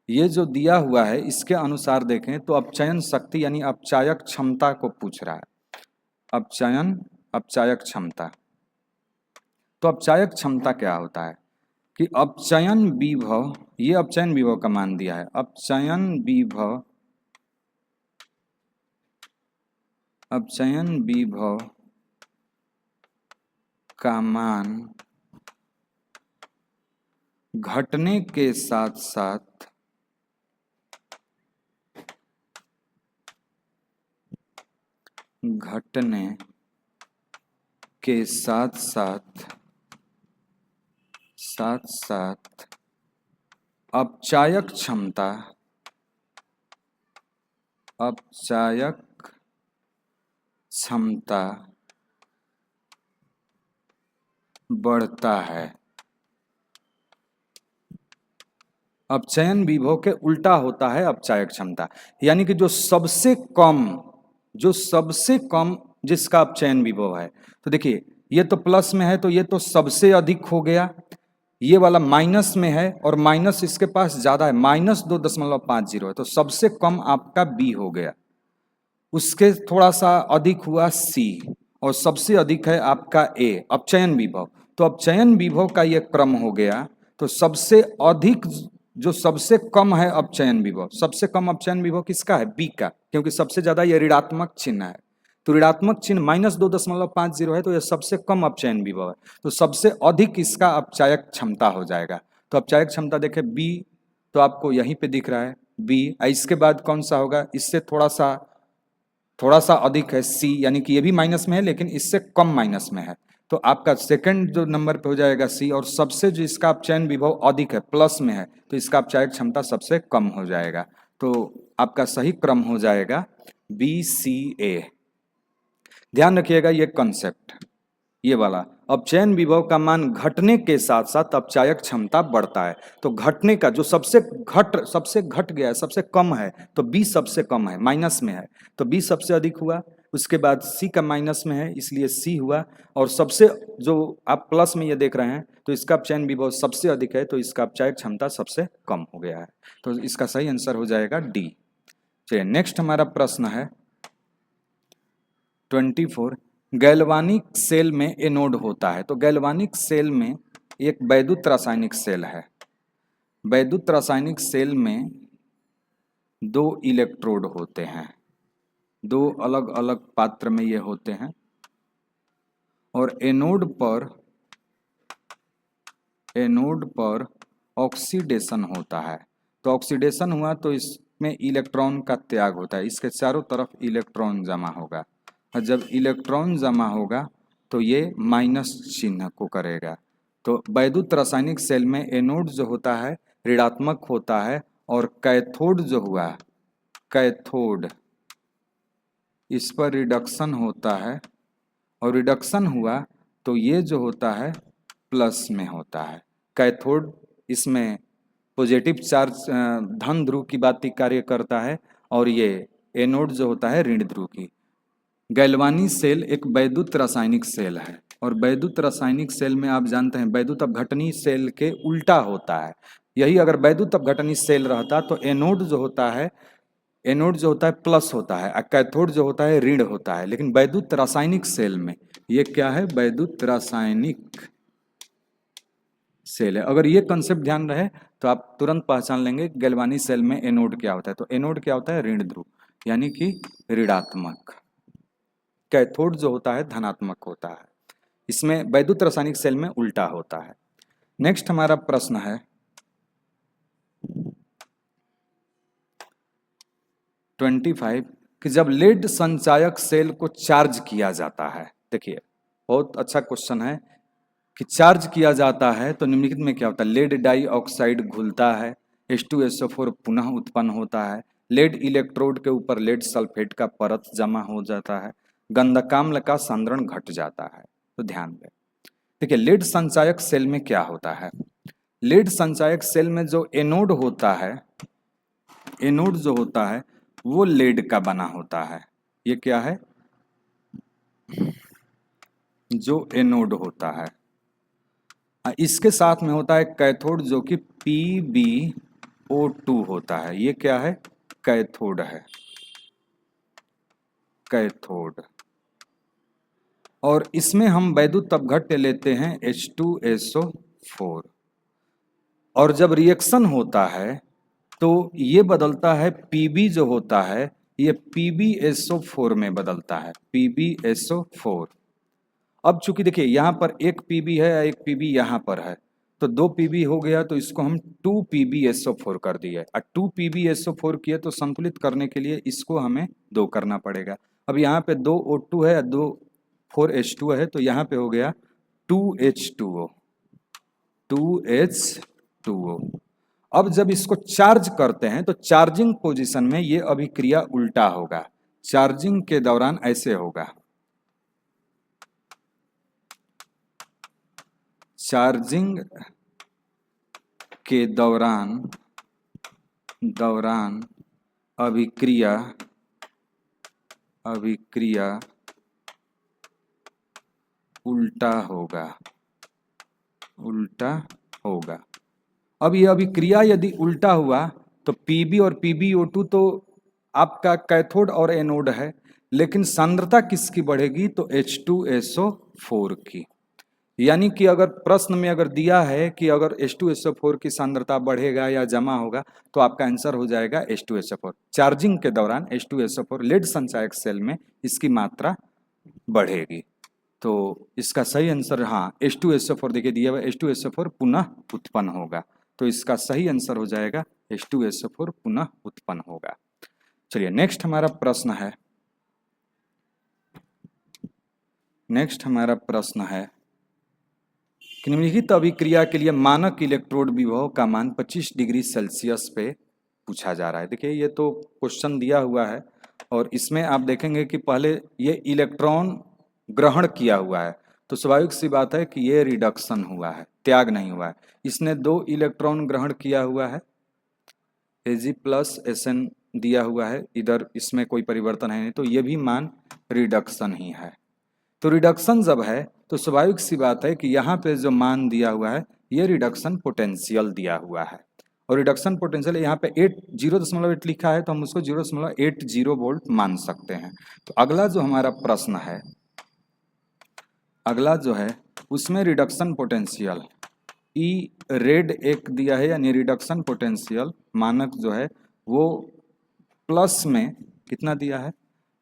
ये जो दिया हुआ है इसके अनुसार देखें तो अपचयन शक्ति यानी अपचायक क्षमता को पूछ रहा है। अपचायक क्षमता। तो अपचायक क्षमता क्या होता है कि अपचयन विभव, ये अपचयन विभव का मान दिया है, अपचयन विभव अपचयन विभव का मान घटने के साथ साथ अपचायक क्षमता बढ़ता है। अपचयन विभव के उल्टा होता है अपचायक क्षमता, यानी कि जो सबसे कम जिसका अपचयन विभव है। तो देखिए ये तो प्लस में है तो ये तो सबसे अधिक हो गया, ये वाला माइनस में है और माइनस इसके पास ज्यादा है, -2.50 है, तो सबसे कम आपका बी हो गया। उसके थोड़ा सा अधिक हुआ सी और सबसे अधिक है आपका ए अपचयन विभव। तो अपचयन विभव का ये क्रम हो गया। तो सबसे अधिक जो सबसे कम है अपचयन विभव, सबसे कम अपचयन विभव किसका है? बी का, क्योंकि सबसे ज्यादा ये ऋणात्मक चिन्ह है। तो ऋणात्मक चिन्ह -2.50 है तो यह सबसे कम अपचयन विभव है। तो सबसे अधिक इसका अपचायक क्षमता हो जाएगा। तो अपचायक क्षमता देखें बी, तो आपको यहीं पे दिख रहा है बी। इसके बाद कौन सा होगा? इससे थोड़ा सा अधिक है सी, यानी कि ये भी माइनस में है लेकिन इससे कम माइनस में है। तो आपका सेकंड जो नंबर पे हो जाएगा सी, और सबसे जो इसका अपचयन विभव अधिक है प्लस में है तो इसका अपचायक क्षमता सबसे कम हो जाएगा। तो आपका सही क्रम हो जाएगा बी सी ए। ध्यान रखिएगा ये कॉन्सेप्ट, ये वाला अपचयन विभव का मान घटने के साथ साथ अपचायक क्षमता बढ़ता है। तो घटने का जो सबसे घट गया है, सबसे कम है, तो बी सबसे कम है, माइनस में है, तो बी सबसे अधिक हुआ। उसके बाद सी का माइनस में है इसलिए सी हुआ, और सबसे जो आप प्लस में ये देख रहे हैं तो इसका अपचयन विभव सबसे अधिक है तो इसका अपचायक क्षमता सबसे कम हो गया है। तो इसका सही आंसर हो जाएगा डी। चलिए नेक्स्ट हमारा प्रश्न है 24। गैल्वानिक सेल में एनोड होता है। तो गैल्वानिक सेल में एक वैद्युत रासायनिक सेल है। वैद्युत रासायनिक सेल में 2 इलेक्ट्रोड होते हैं, 2 अलग अलग पात्र में ये होते हैं, और एनोड पर ऑक्सीडेशन होता है। तो ऑक्सीडेशन हुआ तो इसमें इलेक्ट्रॉन का त्याग होता है, इसके चारों तरफ इलेक्ट्रॉन जमा होगा, और जब इलेक्ट्रॉन जमा होगा तो ये माइनस चिन्ह को करेगा। तो वैद्युत रासायनिक सेल में एनोड जो होता है ऋणात्मक होता है, और कैथोड जो हुआ, कैथोड, इस पर रिडक्शन होता है, और रिडक्शन हुआ तो ये जो होता है प्लस में होता है। कैथोड इसमें पॉजिटिव चार्ज धन ध्रुव की बात कार्य करता है, और ये एनोड जो होता है ऋण ध्रुव की। गैल्वानी सेल एक वैद्युत रासायनिक सेल है, और वैद्युत रासायनिक सेल में आप जानते हैं वैद्युत अपघटनी सेल के उल्टा होता है। यही अगर वैद्युत अपघटनी सेल रहता तो एनोड जो होता है प्लस होता है, और कैथोड जो होता है ऋण होता है। लेकिन वैद्युत रासायनिक सेल में ये क्या है? वैद्युत रासायनिक सेल है। अगर ये कंसेप्ट ध्यान रहे तो आप तुरंत पहचान लेंगे गैल्वानी सेल में एनोड क्या होता है। तो एनोड क्या होता है? ऋण ध्रुव, यानी कि ऋणात्मक। कैथोड जो होता है धनात्मक होता है। इसमें वैद्युत रासायनिक सेल में उल्टा होता है। नेक्स्ट हमारा प्रश्न है 25 कि जब लेड संचायक सेल को चार्ज किया जाता है, देखिए बहुत अच्छा क्वेश्चन है, कि चार्ज किया जाता है तो निम्नलिखित में क्या होता है? लेड डाई ऑक्साइड घुलता है, H2SO4 पुनः उत्पन्न होता है, लेड इलेक्ट्रोड के ऊपर लेड सल्फेट का परत जमा हो जाता है, गंधकाम्ल का सांद्रण घट जाता है। तो ध्यान दें, देखिए लेड संचायक सेल में क्या होता है? लेड संचायक सेल में जो एनोड होता है, एनोड जो होता है वो लेड का बना होता है। ये क्या है? जो एनोड होता है, इसके साथ में होता है कैथोड जो कि PbO2 होता है। ये क्या है? कैथोड है, कैथोड। और इसमें हम वैद्युत अपघट्य लेते हैं H2SO4, और जब रिएक्शन होता है तो ये बदलता है Pb जो होता है ये PbSO4 में बदलता है, PbSO4। अब चूंकि देखिए यहाँ पर एक Pb है, एक Pb यहाँ पर है, तो 2 Pb हो गया, तो इसको हम 2 PbSO4 कर दिए। और 2 PbSO4 किए तो संतुलित करने के लिए इसको हमें 2 करना पड़ेगा। अब यहाँ पे 2 O2 है, 2 4H2 है, तो यहाँ पे हो गया 2H2O, 2H2O। अब जब इसको चार्ज करते हैं तो चार्जिंग पोजीशन में ये अभिक्रिया उल्टा होगा। चार्जिंग के दौरान ऐसे होगा, चार्जिंग के दौरान अभिक्रिया उल्टा होगा। अब ये अभिक्रिया यदि उल्टा हुआ तो Pb और PbO2 तो आपका कैथोड और एनोड है, लेकिन सांद्रता किसकी बढ़ेगी? तो H2SO4 की। यानी कि अगर प्रश्न में अगर दिया है कि अगर H2SO4 की सांद्रता बढ़ेगा या जमा होगा, तो आपका आंसर हो जाएगा H2SO4। चार्जिंग के दौरान H2SO4 लेड संचायक सेल में इसकी मात्रा बढ़ेगी। तो इसका सही आंसर हाँ H2SO4 देखिए दिया हुआ, H2SO4 पुनः उत्पन्न होगा। तो इसका सही आंसर हो जाएगा H2SO4 पुनः उत्पन्न होगा। चलिए नेक्स्ट हमारा प्रश्न है निम्नलिखित अभिक्रिया के लिए मानक इलेक्ट्रोड विभव का मान 25 डिग्री सेल्सियस पे पूछा जा रहा है। देखिए ये तो क्वेश्चन दिया हुआ है और इसमें आप देखेंगे कि पहले ये इलेक्ट्रॉन ग्रहण किया हुआ है, तो स्वाभाविक सी बात है कि ये रिडक्शन हुआ है, त्याग नहीं हुआ है। इसने 2 इलेक्ट्रॉन ग्रहण किया हुआ है, Ag+Sn दिया हुआ है, इधर इसमें कोई परिवर्तन है नहीं, तो ये भी मान रिडक्शन ही है। तो रिडक्शन जब है तो स्वाभाविक सी बात है कि यहाँ पे जो मान दिया हुआ है ये रिडक्शन पोटेंशियल दिया हुआ है, और रिडक्शन पोटेंशियल यहाँ पे 0.8 लिखा है, तो हम उसको 0.80 वोल्ट मान सकते हैं। तो अगला जो हमारा प्रश्न है, अगला जो है उसमें रिडक्शन पोटेंशियल ई रेड एक दिया है, यानी रिडक्शन पोटेंशियल मानक जो है वो प्लस में कितना दिया है?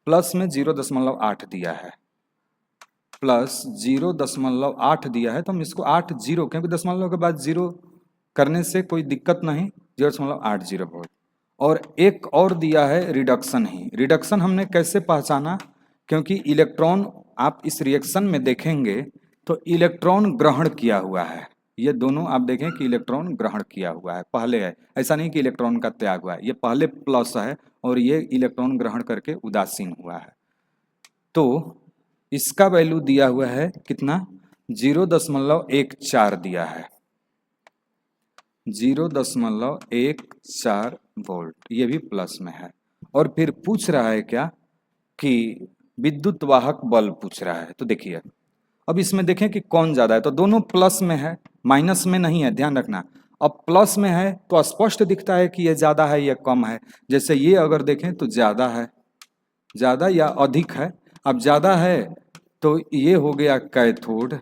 प्लस में 0.8 दिया है, प्लस 0.8 दिया है, तो हम इसको 80, क्योंकि दशमलव के बाद 0 करने से कोई दिक्कत नहीं, 0.80 वोल्ट। और एक और दिया है रिडक्शन ही। रिडक्शन हमने कैसे पहचाना? क्योंकि इलेक्ट्रॉन आप इस रिएक्शन में देखेंगे तो इलेक्ट्रॉन ग्रहण किया हुआ है, ये दोनों आप देखें कि इलेक्ट्रॉन ग्रहण किया हुआ है, पहले है, ऐसा नहीं कि इलेक्ट्रॉन का त्याग हुआ है, ये पहले प्लस है और ये इलेक्ट्रॉन ग्रहण करके उदासीन हुआ है। तो इसका वैल्यू दिया हुआ है कितना? 0.14 दिया है, 0.14 वोल्ट, ये भी प्लस में है। और फिर पूछ रहा है क्या कि विद्युत वाहक बल पूछ रहा है। तो देखिए अब इसमें देखें कि कौन ज्यादा है, तो दोनों प्लस में है, माइनस में नहीं है, ध्यान रखना। अब प्लस में है तो स्पष्ट दिखता है कि ये ज्यादा है, ये कम है। जैसे ये अगर देखें तो ज्यादा है, ज्यादा या अधिक है। अब ज्यादा है तो ये हो गया कैथोड।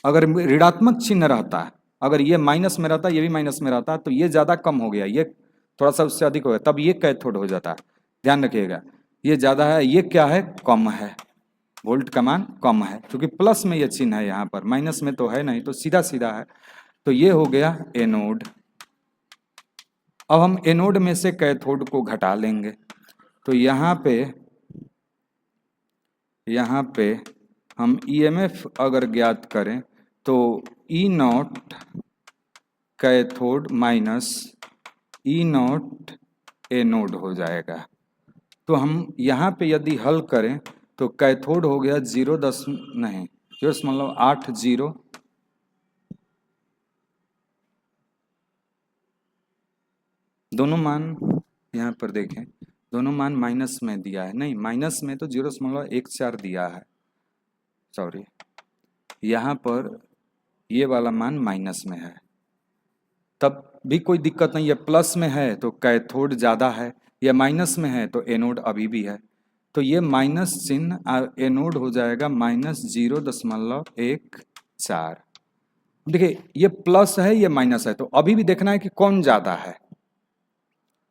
अगर ऋणात्मक चिन्ह रहता, अगर ये माइनस में रहता, ये भी माइनस में रहता, तो ये ज्यादा कम हो गया, ये थोड़ा सा उससे अधिक हो गया, तब ये कैथोड हो जाता। ध्यान रखिएगा, ये ज्यादा है, ये क्या है? कम है, वोल्ट का मान कम है, क्योंकि प्लस में ये चिन्ह है, यहाँ पर माइनस में तो है नहीं, तो सीधा सीधा है। तो ये हो गया एनोड। अब हम एनोड में से कैथोड को घटा लेंगे, तो यहाँ पे हम ईएमएफ अगर ज्ञात करें तो E naught cathode minus E naught anode हो जाएगा। तो हम यहाँ पे यदि हल करें तो कैथोड हो गया 0.80, दोनों मान यहाँ पर देखें, दोनों मान माइनस में दिया है, नहीं माइनस में तो 0.14 दिया है, सॉरी, यहाँ पर ये वाला मान माइनस में है, तब भी कोई दिक्कत नहीं है। प्लस में है तो कैथोड ज़्यादा है, या माइनस में है तो एनोड अभी भी है, तो ये माइनस चिन्ह एनोड हो जाएगा -0.14। देखिए ये प्लस है, ये माइनस है, तो अभी भी देखना है कि कौन ज़्यादा है।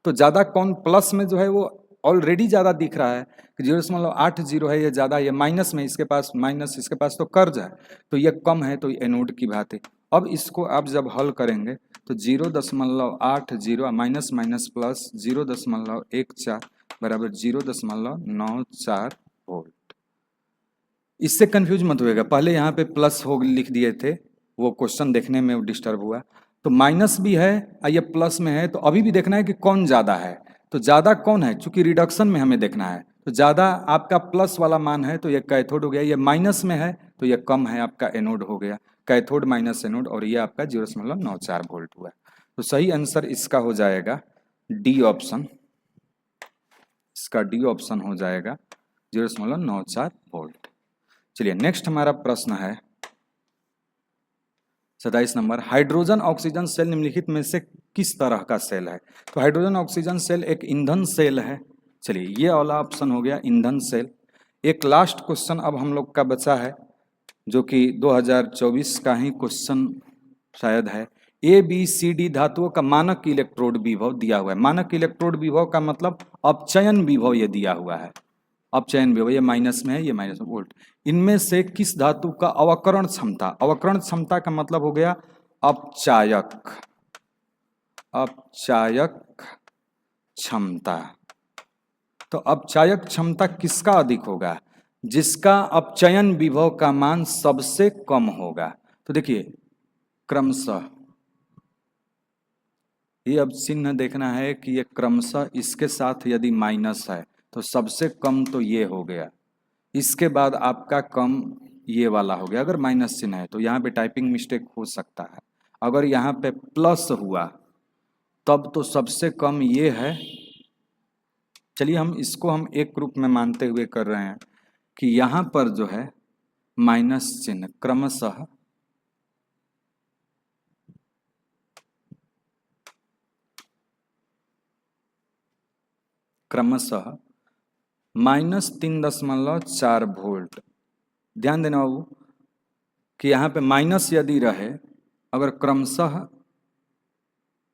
तो ज़्यादा कौन? प्लस में जो है वो ऑलरेडी ज़्यादा दिख रहा है कि 0.80 है, ये ज़्यादा, ये माइनस में, इसके पास माइनस, इसके पास तो कर्ज है, तो ये कम है, तो ये एनोड की बात है। अब इसको आप जब हल करेंगे तो 0.80 माइनस माइनस प्लस 0.14 बराबर 0.94 वोल्ट। इससे कंफ्यूज मत होएगा, पहले यहाँ पे प्लस हो लिख दिए थे, वो क्वेश्चन देखने में डिस्टर्ब हुआ। तो माइनस भी है और ये प्लस में है, तो अभी भी देखना है कि कौन ज़्यादा है। तो ज़्यादा कौन है, चूंकि रिडक्शन में हमें देखना है, तो ज़्यादा आपका प्लस वाला मान है, तो ये कैथोड हो गया। ये माइनस में है तो ये कम है, आपका एनोड हो गया। कैथोड माइनस एनोड, और ये आपका 0.94 वोल्ट हुआ। तो सही आंसर इसका हो जाएगा डी ऑप्शन, इसका डी ऑप्शन हो जाएगा 0.94 वोल्ट। चलिए नेक्स्ट हमारा प्रश्न है 27 नंबर। हाइड्रोजन ऑक्सीजन सेल निम्नलिखित में से किस तरह का सेल है? तो हाइड्रोजन ऑक्सीजन सेल एक ईंधन सेल है। चलिए ये वाला ऑप्शन हो गया ईंधन सेल। एक लास्ट क्वेश्चन अब हम लोग का बचा है, जो कि 2024 का ही क्वेश्चन शायद है। ए बी सी डी धातुओं का मानक इलेक्ट्रोड विभव दिया हुआ है। मानक इलेक्ट्रोड विभव का मतलब अपचयन विभव ये दिया हुआ है। अपचयन विभव ये माइनस में है, ये माइनस में वोल्ट। इनमें से किस धातु का अवकरण क्षमता, अवकरण क्षमता का मतलब हो गया अपचायक, अपचायक क्षमता। तो अपचायक क्षमता किसका अधिक होगा? जिसका अपचयन विभव का मान सबसे कम होगा। तो देखिए क्रमशः ये अब चिन्ह देखना है कि ये क्रमशः इसके साथ यदि माइनस है तो सबसे कम तो ये हो गया, इसके बाद आपका कम ये वाला हो गया। अगर माइनस चिन्ह है तो यहाँ पे टाइपिंग मिस्टेक हो सकता है। अगर यहाँ पे प्लस हुआ तब तो सबसे कम ये है। चलिए हम इसको हम एक ग्रुप में मानते हुए कर रहे हैं कि यहाँ पर जो है माइनस चिन्ह क्रमशः -3.4 वोल्ट। ध्यान देना बाबू कि यहाँ पे माइनस यदि रहे, अगर क्रमशः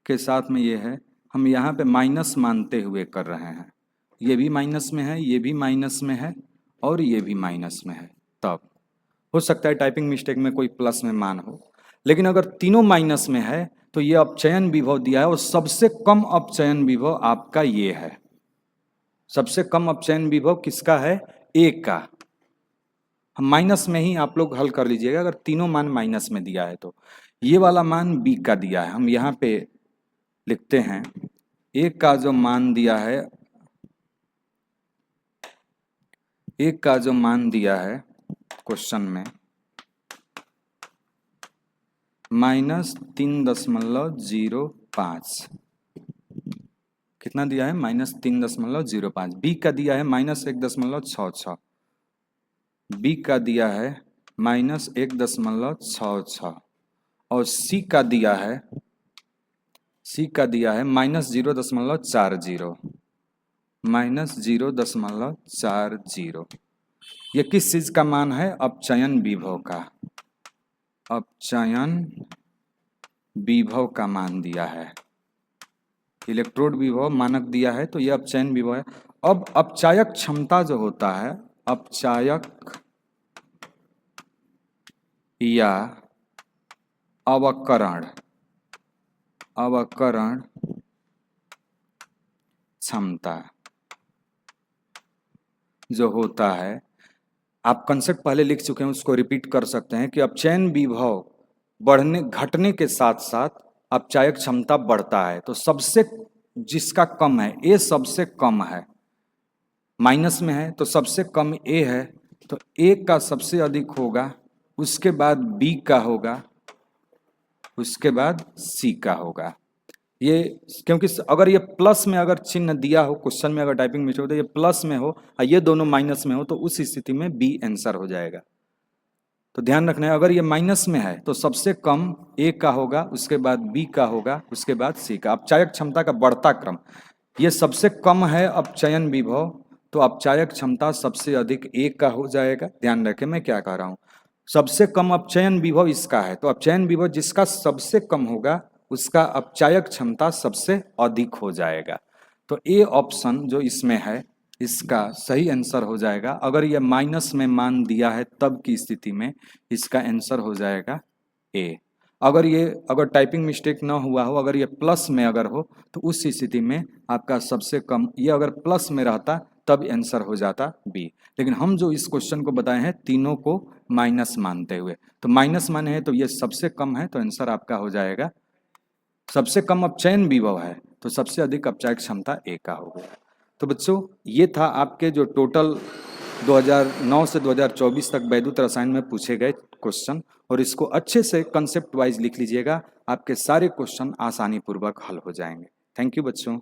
के साथ में ये है, हम यहाँ पे माइनस मानते हुए कर रहे हैं। ये भी माइनस में है, ये भी माइनस में है, और ये भी माइनस में है। तब हो सकता है टाइपिंग मिस्टेक में कोई प्लस में मान हो, लेकिन अगर तीनों माइनस में है तो ये अपचयन विभव दिया है, और सबसे कम अपचयन विभव आपका ये है। सबसे कम अपचयन विभव किसका है? ए का। हम माइनस में ही आप लोग हल कर लीजिएगा, अगर तीनों मान माइनस में दिया है तो। ये वाला मान बी का दिया है, हम यहाँ पे लिखते हैं ए का जो मान दिया है, ए का जो मान दिया है क्वेश्चन में -3.05, कितना दिया है? -3.05। बी का दिया है -1.66, बी का दिया है -1.66, और सी का दिया है -0.40, -0.40। ये किस चीज का मान है? अपचयन विभव का, अपचयन विभव का मान दिया है। इलेक्ट्रोड विभव मानक दिया है, तो ये अपचयन विभव है। अब अपचायक क्षमता जो होता है, अपचायक या अवकरण, अवकरण क्षमता जो होता है, आप कंसेप्ट पहले लिख चुके हैं, उसको रिपीट कर सकते हैं कि अपचयन विभव बढ़ने घटने के साथ साथ अपचायक क्षमता बढ़ता है। तो सबसे जिसका कम है, ए सबसे कम है, माइनस में है तो सबसे कम ए है, तो ए का सबसे अधिक होगा, उसके बाद बी का होगा, उसके बाद सी का होगा। ये क्योंकि अगर ये प्लस में अगर चिन्ह दिया हो क्वेश्चन में, अगर टाइपिंग मिस्टेक हो तो ये प्लस में हो और ये दोनों माइनस में हो, तो उस स्थिति में बी आंसर हो जाएगा। तो ध्यान रखना है, अगर ये माइनस में है तो सबसे कम ए का होगा, उसके बाद बी का होगा, उसके बाद सी का। अपचायक क्षमता का बढ़ता क्रम, ये सबसे कम है अपचयन विभव, तो अपचायक क्षमता सबसे अधिक ए का हो जाएगा। ध्यान रखें मैं क्या कह रहा हूँ, सबसे कम अपचयन विभव इसका है, तो अपचयन विभव जिसका सबसे कम होगा उसका अपचायक क्षमता सबसे अधिक हो जाएगा। तो ए ऑप्शन जो इसमें है इसका सही आंसर हो जाएगा। अगर ये माइनस में मान दिया है तब की स्थिति में इसका आंसर हो जाएगा ए। अगर टाइपिंग मिस्टेक ना हुआ हो, अगर ये प्लस में अगर हो तो उस स्थिति में आपका सबसे कम, ये अगर प्लस में रहता तब आंसर हो जाता बी। लेकिन हम जो इस क्वेश्चन को बताए हैं तीनों को माइनस मानते हुए, तो माइनस माने हैं तो ये सबसे कम है, तो आंसर आपका हो जाएगा सबसे कम अपचयन विभव है तो सबसे अधिक अपचय क्षमता ए का हो गया। तो बच्चों ये था आपके जो टोटल 2009 से 2024 तक वैद्युत रसायन में पूछे गए क्वेश्चन, और इसको अच्छे से कंसेप्ट वाइज लिख लीजिएगा, आपके सारे क्वेश्चन आसानी पूर्वक हल हो जाएंगे। थैंक यू बच्चों।